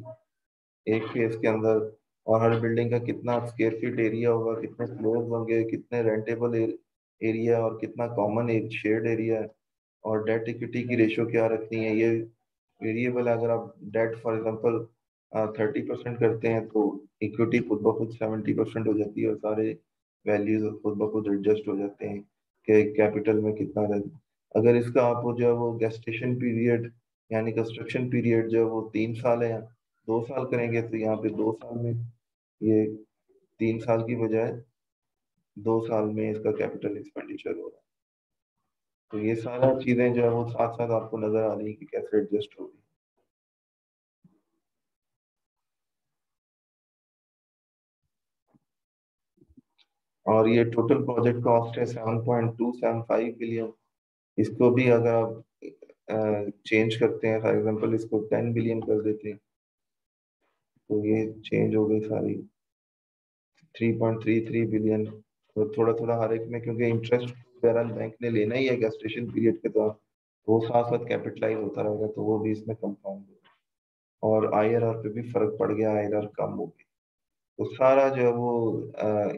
एक फेज के अंदर, और हर बिल्डिंग का कितना स्क्वायर फीट एरिया होगा, कितने फ्लोर्स होंगे, कितने रेंटेबल एरिया, और कितना कॉमन एक शेयर्ड एरिया है, और डेट इक्विटी की रेशो क्या रखनी है। ये वेरिएबल अगर आप डेट फॉर एग्जांपल 30% करते हैं तो इक्विटी खुद ब खुद 70% हो जाती है, और सारे वैल्यूज खुद ब खुद एडजस्ट हो जाते हैं कि कैपिटल में कितना रह। अगर इसका आप जो है वो गेस्टेशन पीरियड यानी कंस्ट्रक्शन पीरियड जो है वो 3 साल है, 2 साल करेंगे, तो यहाँ पे 2 साल में ये 3 साल की बजाय 2 साल में इसका कैपिटल एक्सपेंडिचर हो रहा है। तो ये सारा चीजें जो है वो साथ साथ आपको नजर आ रही है कि कैसे एडजस्ट होगी। और ये टोटल प्रोजेक्ट कॉस्ट है 7.275 बिलियन। इसको भी अगर आप चेंज करते हैं, फॉर एग्जांपल इसको 10 बिलियन कर देते हैं, तो ये चेंज हो गई सारी 3.33 बिलियन। तो थोड़ा थोड़ा हर एक में, क्योंकि इंटरेस्ट बहरहाल बैंक ने लेना ही है गेस्टेशन पीरियड के दौरान, वो साथ साथ कैपिटलाइज होता रहेगा, तो वो भी इसमें कंपाउंड होगा। और आईआरआर पे भी फर्क पड़ गया, आईआरआर कम हो गई। तो सारा जो है वो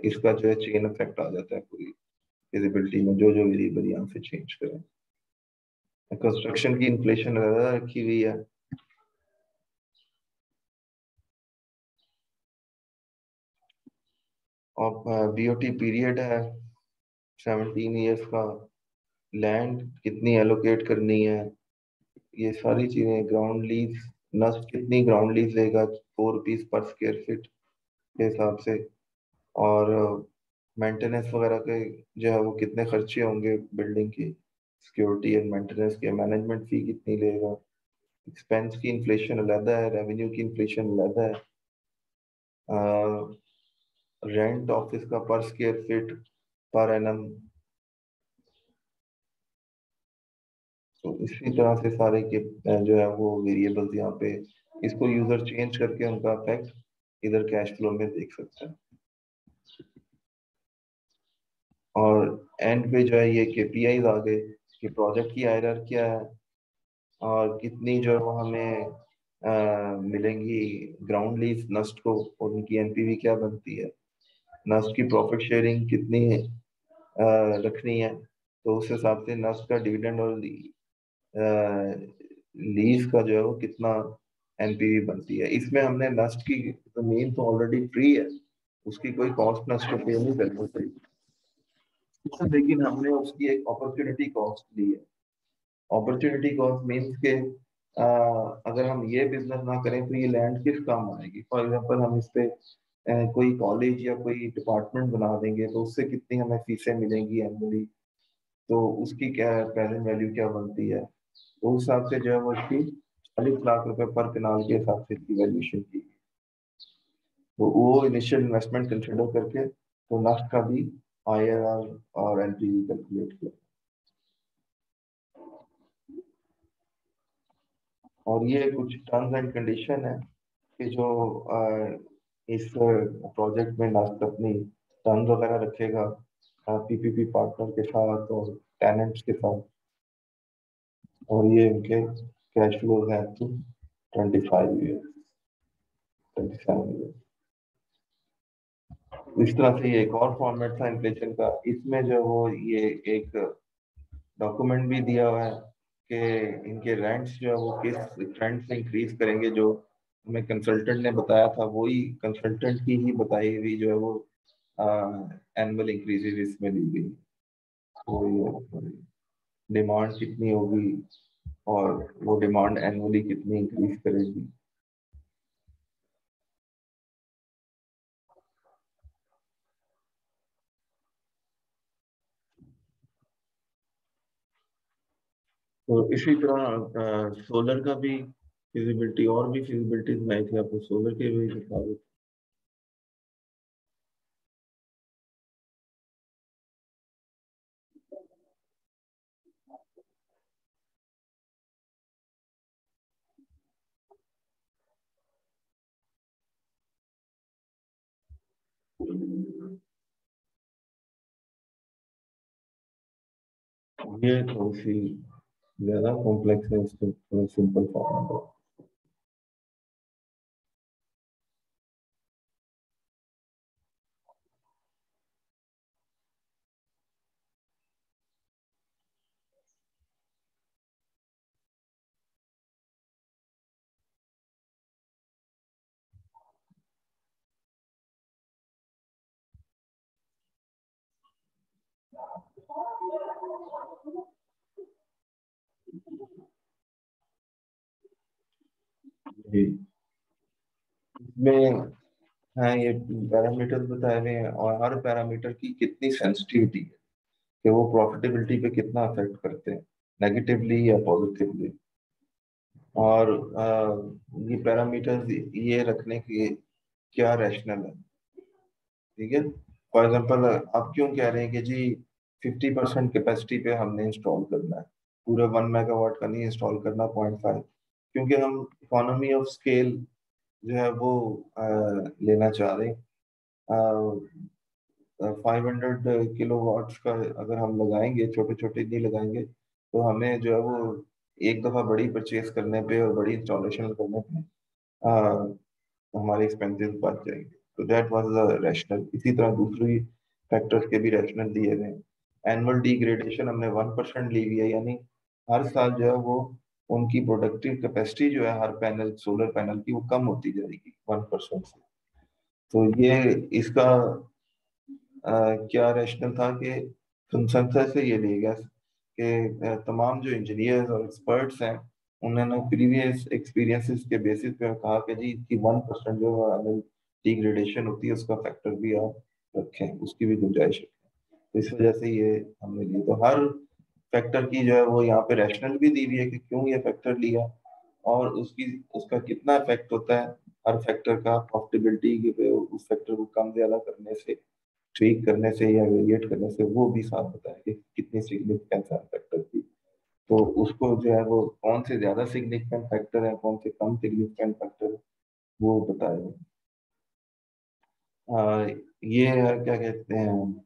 इसका जो है चेन इफेक्ट आ जाता है पूरी विजिबिलिटी में, जो जो वेरिएबल यहाँ से चेंज करें। कंस्ट्रक्शन की इन्फ्लेशन ज्यादा रखी हुई है। और बीओटी पीरियड है 17 ईयर्स का। लैंड कितनी एलोकेट करनी है, ये सारी चीजें। ग्राउंड लीज, नस्ट कितनी ग्राउंड लीज लेगा, 4 रुपीज पर स्क्वायर फीट के हिसाब से। और मेंटेनेंस वगैरह के जो है वो कितने खर्चे होंगे बिल्डिंग की, सिक्योरिटी एंड मेंटेनेंस के, मैनेजमेंट फी कितनी लेगा। एक्सपेंस की इन्फ्लेशन अलग है, रेवेन्यू की इन्फ्लेशन अलग है। रेंट ऑफिस का पर स्क्वायर फीट पर एनम। तो इसी तरह से सारे के जो है वो वेरिएबल्स यहाँ पे, इसको यूजर चेंज करके उनका इफेक्ट इधर कैश फ्लो में देख सकता है। और एंड पे जो है ये केपीआईज आ गए कि प्रोजेक्ट की आईआरआर क्या है, और कितनी जो है वो हमें मिलेंगी ग्राउंड लीज नस्ट को, और उनकी एनपीवी क्या बनती है, नस्ट की प्रॉफिट शेयरिंग कितनी रखनी है, तो उस हिसाब से नस्ट का डिविडेंड और लीज का जो है वो कितना एनपीवी बनती है। इसमें हमने नस्ट की जमीन तो ऑलरेडी फ्री है, उसकी कोई कॉस्ट नस्ट पे नहीं करनी चाहिए, लेकिन हमने उसकी एक अपॉर्चुनिटी कॉस्ट ली है। अपॉर्चुनिटी कॉस्ट मीन्स के अगर हम ये बिजनेस ना करें तो ये लैंड किस काम आएगी। फॉर एग्जांपल हम इस पे कोई कॉलेज या कोई डिपार्टमेंट बना देंगे तो उससे कितनी हमें फीसें मिलेंगी एनुअली, तो उसकी क्या प्रेजेंट वैल्यू क्या बनती है, तो उस हिसाब से जो है वो इसकी 40 लाख रुपए पर कनाल के हिसाब से इसकी वैल्यूएशन की। तो वो इनिशियल इन्वेस्टमेंट कंसिडर करके तो लास्ट का भी आईआरआर और एनपीवी कैलकुलेट किया। और ये कुछ टर्म्स एंड कंडीशन है कि जो इस प्रोजेक्ट में लास्ट अपनी टर्म्स वगैरह रखेगा पीपीपी पार्टनर के साथ और टेनेंट्स के साथ, और ये उनके कैश फ्लो है टू 25 ईयर 27 ईयर। इस तरह से ये एक और फॉर्मेट था इन्फ्लेशन का। इसमें जो वो ये एक डॉक्यूमेंट भी दिया हुआ है कि इनके रेंट्स जो है वो किस ट्रेंड से इंक्रीज करेंगे। जो हमें कंसल्टेंट ने बताया था वही कंसल्टेंट की ही बताई हुई जो है वो एनुअल इंक्रीजेज इसमें दी गई। तो ये डिमांड कितनी होगी और वो डिमांड एनुअली कितनी इंक्रीज करेगी। तो इसी तरह सोलर का भी फिजिबिलिटी, और भी फिजिबिलिटी बनाई थी आपको सोलर के भी बता दें। ये थोड़ी सी ज्यादा कॉम्प्लेक्स है, इसको थोड़ा सिंपल फॉर्म में। जी, इसमें हाँ ये पैरामीटर्स बताए हुए हैं और हर पैरामीटर की कितनी सेंसिटिविटी है कि वो प्रॉफिटेबिलिटी पे कितना अफेक्ट करते हैं, नेगेटिवली या पॉजिटिवली। और ये पैरामीटर्स ये रखने के क्या रैशनल है, ठीक है। फॉर एग्जांपल आप क्यों कह रहे हैं कि जी 50% कैपेसिटी पे हमने इंस्टॉल करना है, पूरे 1 मेगावाट का नहीं इंस्टॉल करना, 0.5, क्योंकि हम इकोनॉमी ऑफ स्केल जो है वो लेना चाह रहे हैं। 500 किलोवाट्स का अगर हम लगाएंगे, छोटे छोटे नहीं लगाएंगे, तो हमें जो है वो एक दफा बड़ी परचेज करने पे और बड़ी इंस्टॉलेशन करने पे हमारे एक्सपेंसेस बढ़ जाएंगे। तो दैट वाज द रैशनल। इसी तरह दूसरी फैक्टर्स के भी रैशनल दिए गए हैं। एनुअल डिग्रेडेशन हमने 1% ली हुई है, यानी हर साल जो है वो उनकी प्रोडक्टिव कैपेसिटी जो है हर पैनल सोलर पैनल की वो कम होती जाएगी 1% से। तो ये इसका क्या रैशनल था कि कंसेंसस से ये लिया गया कि तमाम जो इंजीनियर्स और एक्सपर्ट्स हैं उन्होंने प्रीवियस एक्सपीरियंसेस के बेसिस पे कहा कि जी इसकी 1% जो डिग्रेडेशन होती है उसका फैक्टर भी आप रखें, उसकी भी गुंजाइश रखें। तो इस वजह से ये हमने लिए। तो हर फैक्टर की जो है वो यहाँ पे रैशनल भी दी हुई है कि क्यों ये फैक्टर लिया और उसकी उसका कितना इफेक्ट होता है हर फैक्टर का प्रॉफिटेबिलिटी पे, उस फैक्टर को कम ज्यादा करने से, ट्वीक करने से या वेरिएट करने से, वो भी साथ बताया कि कितनी सिग्निफिकेंस है फैक्टर की। तो उसको जो है वो कौन से ज्यादा सिग्निफिकेंट फैक्टर है, कौन से कम सिग्निफिकेंट फैक्टर है, वो बताया। ये है क्या कहते हैं,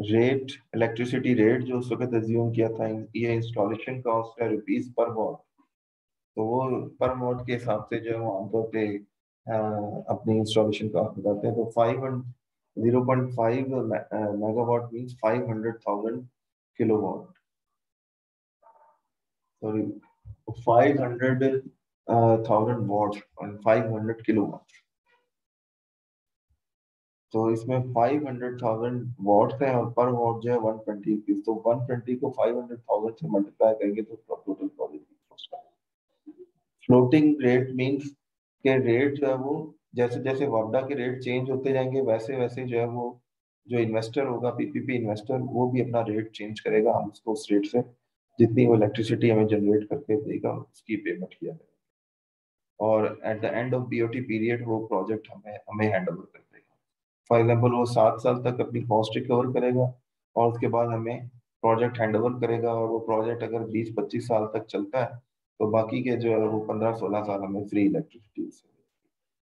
रेट, इलेक्ट्रिसिटी रेट जो उस वक्त अज्यूम किया था, ये इंस्टॉलेशन कॉस्ट है रुपीज पर वॉट। तो वो पर वॉट के हिसाब से जो है वो आमतौर पे अपनी इंस्टॉलेशन कॉस्ट बताते हैं। तो 0.5 megawatt means 500,000 kilowatt, sorry 500,000 what और 500 किलोवाट। तो इसमें 500,000 वॉट्स है और पर वॉट जो है 120 रुपीज। तो 120 को 500,000 से मल्टीप्लाई करेंगे तो टोटल प्रोजेक्ट कॉस्ट है। फ्लोटिंग रेट मींस के रेट जो है वो जैसे जैसे वापडा के रेट चेंज होते जाएंगे वैसे वैसे जो है वो जो इन्वेस्टर होगा, पीपीपी इन्वेस्टर, वो भी अपना रेट चेंज करेगा। हम उसको उस रेट से जितनी वो इलेक्ट्रिसिटी हमें जनरेट करके देगा उसकी पेमेंट किया जाएगा, और at the end of BOT period वो प्रोजेक्ट हमें हमें हैंड ओवर कर देगा। फॉर एग्जाम्पल वो 7 साल तक अपनी कॉस्ट रिकवर करेगा और उसके बाद हमें प्रोजेक्ट हैंड ओवर करेगा, और वो प्रोजेक्ट अगर 20-25 साल तक चलता है तो बाकी के जो है वो 15-16 साल हमें free electricity.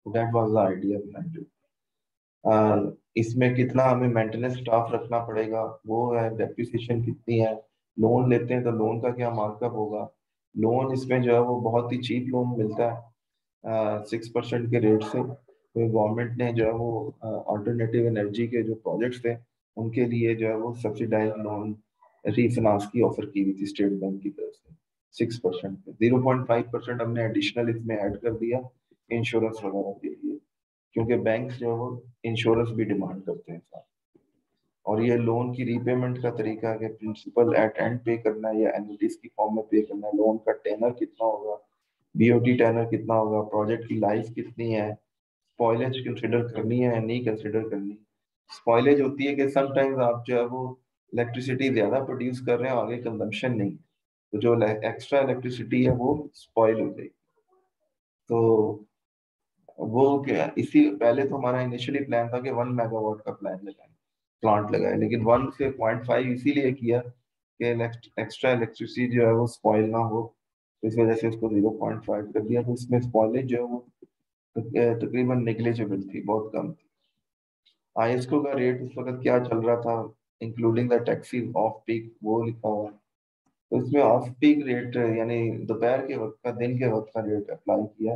That was the idea behind it. इसमें कितना हमें मेंटेनेंस स्टाफ रखना पड़ेगा वो है, डेप्रिसिएशन कितनी है, लोन लेते हैं तो लोन का क्या मार्कअप होगा। लोन इसमें जो है वो बहुत ही चीप लोन मिलता है 6% के रेट से। तो गवर्नमेंट ने जो है वो अल्टरनेटिव एनर्जी के जो प्रोजेक्ट्स थे उनके लिए जो है वो सब्सिडाइज लोन रीफिनांस की ऑफर की हुई थी स्टेट बैंक की तरफ से 6% पे। 0.5% हमने एडिशनल इसमें ऐड कर दिया इंश्योरेंस वगैरह के लिए, क्योंकि बैंक जो है वो इंश्योरेंस भी डिमांड करते हैं साथ। और ये लोन की रीपेमेंट का तरीका है कि प्रिंसिपल एट एंड पे करना है या एनुइटीज की फॉर्म में पे करना है। लोन का टेनर कितना होगा, बीओटी टेनर कितना होगा, प्रोजेक्ट की लाइफ कितनी है, स्पॉइलेज कंसिडर करनी है या नहीं कंसिडर करनी। स्पॉइलेज होती है कि समटाइम्स आप जो है वो इलेक्ट्रिसिटी ज्यादा प्रोड्यूस कर रहे हैं, आगे कंजम्पशन नहीं, तो जो एक्स्ट्रा इलेक्ट्रिसिटी है वो स्पॉइल हो जाएगी। तो वो क्या, इसी पहले तो हमारा इनिशियली प्लान था कि 1 मेगावाट का प्लान लगाए, प्लांट लगाए, लेकिन 1 से 0.5 इसीलिए किया कि एक्स्ट्रा इलेक्ट्रिसिटी जो है वो स्पॉइल ना हो, तो इस वजह से उसको 0.5 कर दिया। तो इसमें स्पॉइलेज जो है वो तकरीबन नेग्लिजिबल थी, बहुत कम थी। आईएसको का रेट उस वक्त क्या चल रहा था, including the taxi off peak, वो लिखा हुआ है। तो इसमें ऑफ पीक रेट यानी दोपहर के वक्त का, दिन के वक्त का रेट अप्लाई किया,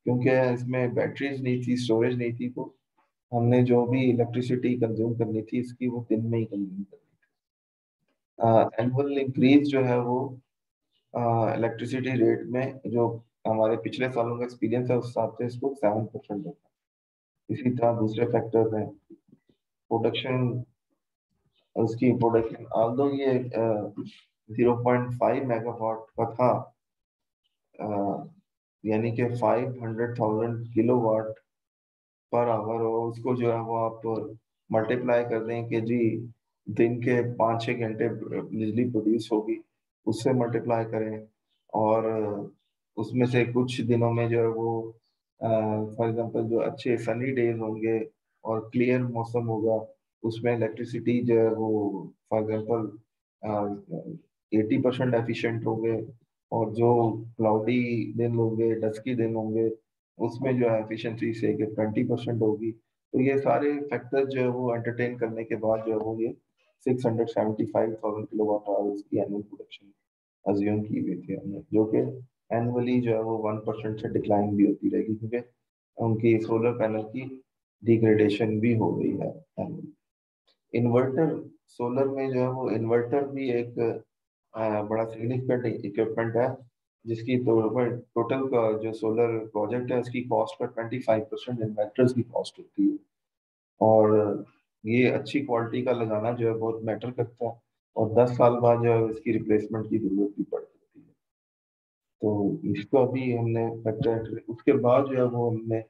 क्योंकि इसमें बैटरीज नहीं थी, स्टोरेज नहीं थी, तो हमने जो भी इलेक्ट्रिसिटी कंज्यूम करनी थी इसकी वो दिन में ही कंज्यूम करनी। एनुअल इंक्रीज जो है वो इलेक्ट्रिसिटी रेट में जो हमारे पिछले सालों का एक्सपीरियंस है उस हिसाब से इसको 7% होता है। इसी तरह दूसरे फैक्टर्स हैं, प्रोडक्शन, उसकी प्रोडक्शन आल्दो ये 0.5 मेगावाट का था, अ, यानी कि 500,000 किलोवाट पर आवर हो, उसको जो है वो आप मल्टीप्लाई कर दें कि जी दिन के 5-6 घंटे बिजली प्रोड्यूस होगी, उससे मल्टीप्लाई करें, और उसमें से कुछ दिनों में जो है वो फॉर एग्जांपल जो अच्छे सनी डेज होंगे और क्लियर मौसम होगा उसमें इलेक्ट्रिसिटी जो है वो फॉर एग्जांपल 80% एफिशिएंट होंगे, और जो क्लाउडी दिन होंगे, डस्की दिन होंगे, उसमें जो है एफिशिएंसी से कि 20% होगी। तो ये सारे फैक्टर्स जो है वो एंटरटेन करने के बाद जो है वो ये 675,000 किलोवाट आवर्स की एनुअल प्रोडक्शन अज्यूम की हुई थी हमने, जो कि एनुअली जो है वो 1% से डिक्लाइन भी होती रहेगी, क्योंकि उनकी सोलर पैनल की डिग्रेडेशन भी हो रही है एनुअली। इन्वर्टर, सोलर में जो है वो इन्वर्टर भी एक बड़ा सिग्निफिकेंट इक्विपमेंट है, जिसकी टोटल का जो सोलर प्रोजेक्ट है उसकी कॉस्ट का 25% इन्वर्टर्स की कॉस्ट होती है। और ये अच्छी क्वालिटी का लगाना जो है बहुत मैटर करता है, और 10 साल बाद जो है इसकी रिप्लेसमेंट की जरूरत भी पड़ सकती है। तो इसको अभी हमने फैक्टर, उसके बाद जो है वो हमने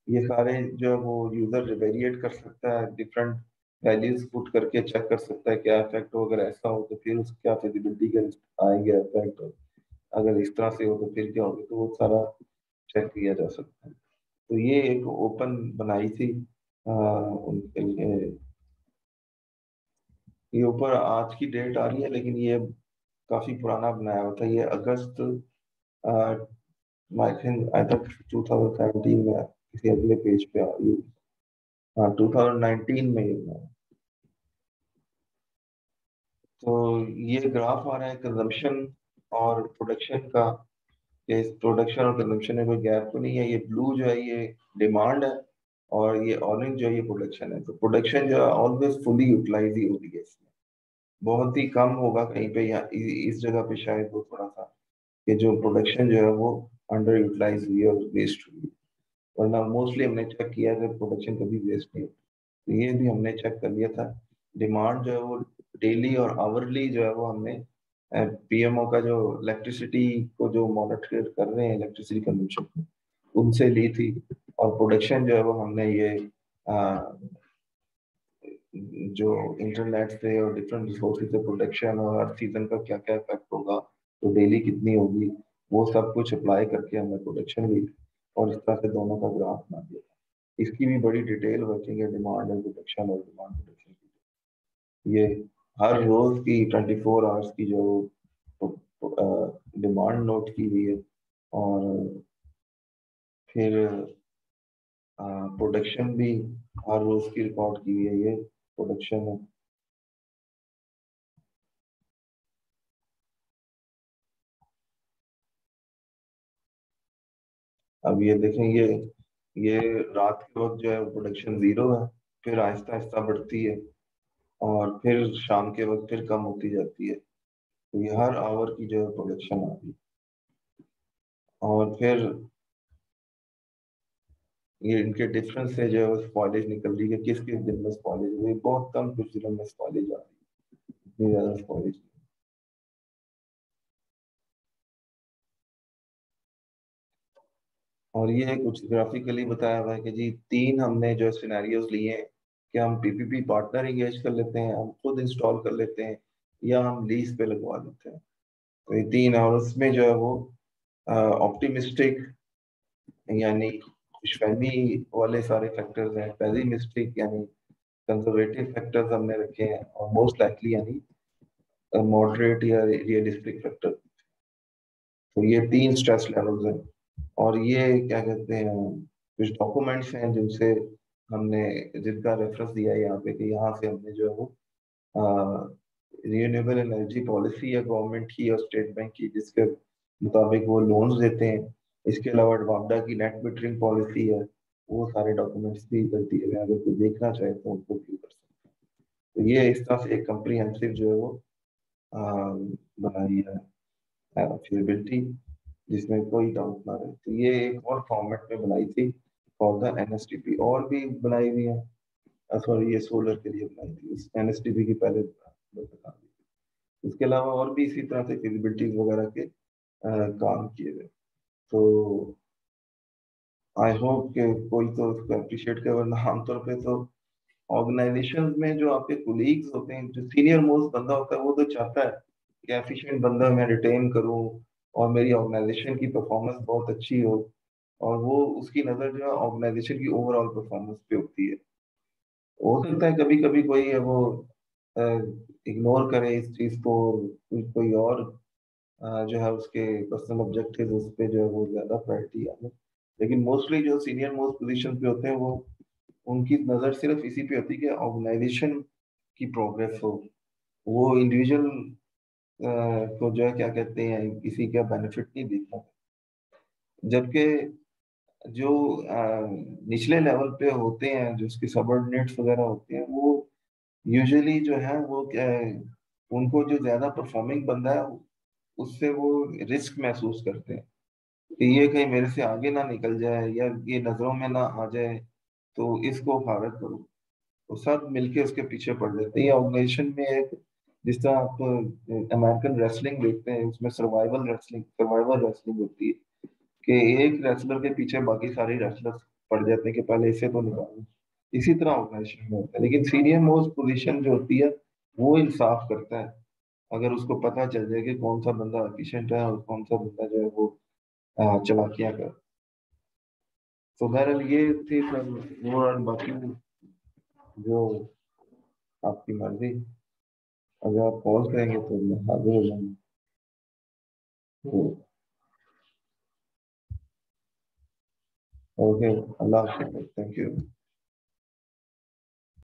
ये सारे जो है वो यूजर वेरिएट कर सकता है, डिफरेंट वैल्यूज पुट करके चेक कर सकता है क्या इफेक्ट हो, अगर ऐसा हो तो फिर उसका क्या फिजिबिलिटी के आएंगे इफेक्ट, अगर इस तरह से हो तो फिर क्या होगा, तो वो सारा चेक किया जा सकता है। तो ये एक ओपन बनाई थी उनके लिए। ये ऊपर आज की डेट आ रही है लेकिन ये काफी पुराना बनाया हुआ था, ये अगस्त आई थिंक आई थिंक 2017 में किसी अगले पेज पे आ रही है। हाँ 2019 में ये बनाया। तो ये ग्राफ आ रहा है कंजम्पशन और प्रोडक्शन का, कि इस प्रोडक्शन और कंजम्पशन में कोई गैप तो नहीं है। ये ब्लू जो है ये डिमांड है, और ये ऑरेंज जो है ये प्रोडक्शन है। तो प्रोडक्शन जो है ऑलवेज फुली यूटिलाइज ही होती है इसमें, बहुत ही कम होगा कहीं पे, या इस जगह पे शायद वो थोड़ा सा कि जो प्रोडक्शन जो है वो अंडर यूटिलाइज हुई और वेस्ट हुई, वरना मोस्टली हमने चेक किया है कि प्रोडक्शन कभी वेस्ट नहीं होती। तो ये भी हमने चेक कर लिया था। डिमांड जो है वो डेली और आवरली जो है वो हमने पीएमओ का जो इलेक्ट्रिसिटी को जो मॉनिटर कर रहे हैं इलेक्ट्रिसिटी कंजम्पशन, उनसे ली थी। और प्रोडक्शन जो है वो हमने ये जो इंटरनेट से और डिफरेंट रिसोर्सेज से प्रोडक्शन और हर सीजन का क्या क्या इफेक्ट होगा, तो डेली कितनी होगी, वो सब कुछ अप्लाई करके हमने प्रोडक्शन ली और इस तरह से दोनों का ग्राफ बना दिया। इसकी भी बड़ी डिटेल वर्किंग है, डिमांड और प्रोडक्शन और डिमांड प्रोडक्शन की। ये हर रोज की 24 आवर्स की जो डिमांड नोट की हुई है, और फिर प्रोडक्शन भी हर रोज की रिकॉर्ड की हुई है। ये प्रोडक्शन है। अब ये देखेंगे, ये रात के वक्त जो है प्रोडक्शन जीरो है, फिर आहिस्ता आहिस्ता बढ़ती है और फिर शाम के वक्त फिर कम होती जाती है। तो ये हर आवर की जो है प्रोडक्शन आ रही है। और फिर ये इनके डिफरेंस से जो है स्पॉइलेज निकल रही है, किस किस दिन में स्पॉइलेज हुई, बहुत कम कुछ दिनों में स्पॉइलेज आ रही है, इतनी ज्यादा स्पॉइलेज। और ये कुछ ग्राफिकली बताया हुआ है कि जी तीन हमने जो सिनेरियोज लिए हैं, कि हम पीपीपी पार्टनर इंगेज कर लेते हैं, हम खुद इंस्टॉल कर लेते हैं, या हम लीज पे लगवा देते हैं। तो ये तीन, और उसमें जो है वो ऑप्टिमिस्टिक यानी खुशफहमी वाले सारे फैक्टर्स हैं, पेसिमिस्टिक यानी कंजर्वेटिव फैक्टर्स हमने रखे हैं, और मोस्ट लाइकली यानी मॉडरेट या रियलिस्टिक फैक्टर। तो ये तीन स्ट्रेस लेवल्स हैं। और ये क्या कहते हैं, कुछ डॉक्यूमेंट्स हैं जिनसे हमने, जिनका रेफरेंस दिया है यहाँ पे, कि यहाँ से हमने जो है वो रिन्यूएबल एनर्जी पॉलिसी है गवर्नमेंट की और स्टेट बैंक की, जिसके मुताबिक वो लोन्स देते हैं। इसके अलावा वापडा की नेट मीटरिंग पॉलिसी है, वो सारे डॉक्यूमेंट्स भी इधर दिए हुए हैं, अगर कोई देखना चाहे तो उनको व्यू कर सकते हैं। तो ये इस तरह से एक कम्प्रीहेंसिव जो है वो बनाई है फिजिबिलिटी, जिसमें कोई डाउट ना रहे। तो ये एक और फॉर्मेट में बनाई थी फॉर द एनएसटीपी, और भी बनाई हुई है। सॉरी, ये सोलर के लिए बनाई थी, इस एनएसटीपी की पहले बता दी। इसके अलावा और भी इसी तरह से फिजिबिलिटीज वगैरह के काम किए गए। तो आई होप कि कोई तो उसको अप्रिशिएट करे, वरना आमतौर पे तो ऑर्गेनाइजेशन में जो आपके कोलीग्स होते हैं, जो सीनियर मोस्ट बंदा होता है, वो तो चाहता है कि एफिशिएंट बंदा मैं रिटेन करूं और मेरी ऑर्गेनाइजेशन की परफॉर्मेंस बहुत अच्छी हो, और वो उसकी नजर जो है ऑर्गेनाइजेशन की ओवरऑल परफॉर्मेंस पे होती है। हो सकता है कभी कभी कोई है वो इग्नोर करे इस चीज को, कोई और जो है उसके पर्सनल ऑब्जेक्टिव उस पे जो है वो ज्यादा प्रायोरिटी है। लेकिन मोस्टली जो सीनियर मोस्ट पोजीशन पे होते हैं, वो उनकी नजर सिर्फ इसी पे होती है कि ऑर्गेनाइजेशन की प्रोग्रेस हो, वो इंडिविजुअल को जो है क्या कहते हैं किसी का बेनिफिट नहीं देखना। जबकि जो निचले लेवल पे होते हैं, जो उसके सबऑर्डिनेट्स वगैरह होते हैं, वो यूजुअली जो है वो क्या है, उनको जो ज्यादा परफॉर्मिंग बंदा है उससे वो रिस्क महसूस करते हैं कि ये कहीं मेरे से आगे ना निकल जाए या ये नजरों में ना आ जाए, तो इसको फारग करो। तो सब मिलके उसके पीछे पड़ जाते हैं। ये ऑर्गेनाइजेशन में एक, जिस तरह आप अमेरिकन रेसलिंग देखते हैं, उसमें सर्वाइवल रेसलिंग होती है, कि एक रेसलर के पीछे बाकी सारे रेसलर्स पड़ जाते हैं कि पहले इसे तो निकालो। इसी तरह ऑर्गेनाइजेशन में होता है, लेकिन सीनियर मोस्ट पोजीशन जो होती है वो इंसाफ करता है। अगर उसको पता चल जाए कि कौन सा बंदा एफिशिएंट है और कौन सा बंदा जो है वो चालाकियां कर। तो बहरहाल ये थी सर, और बाकी जो आपकी मर्जी, अगर आप कॉल करेंगे तो मैं हाजिर हो जाऊंगा। तो ओके, अल्लाह हाफिज़, थैंक यू।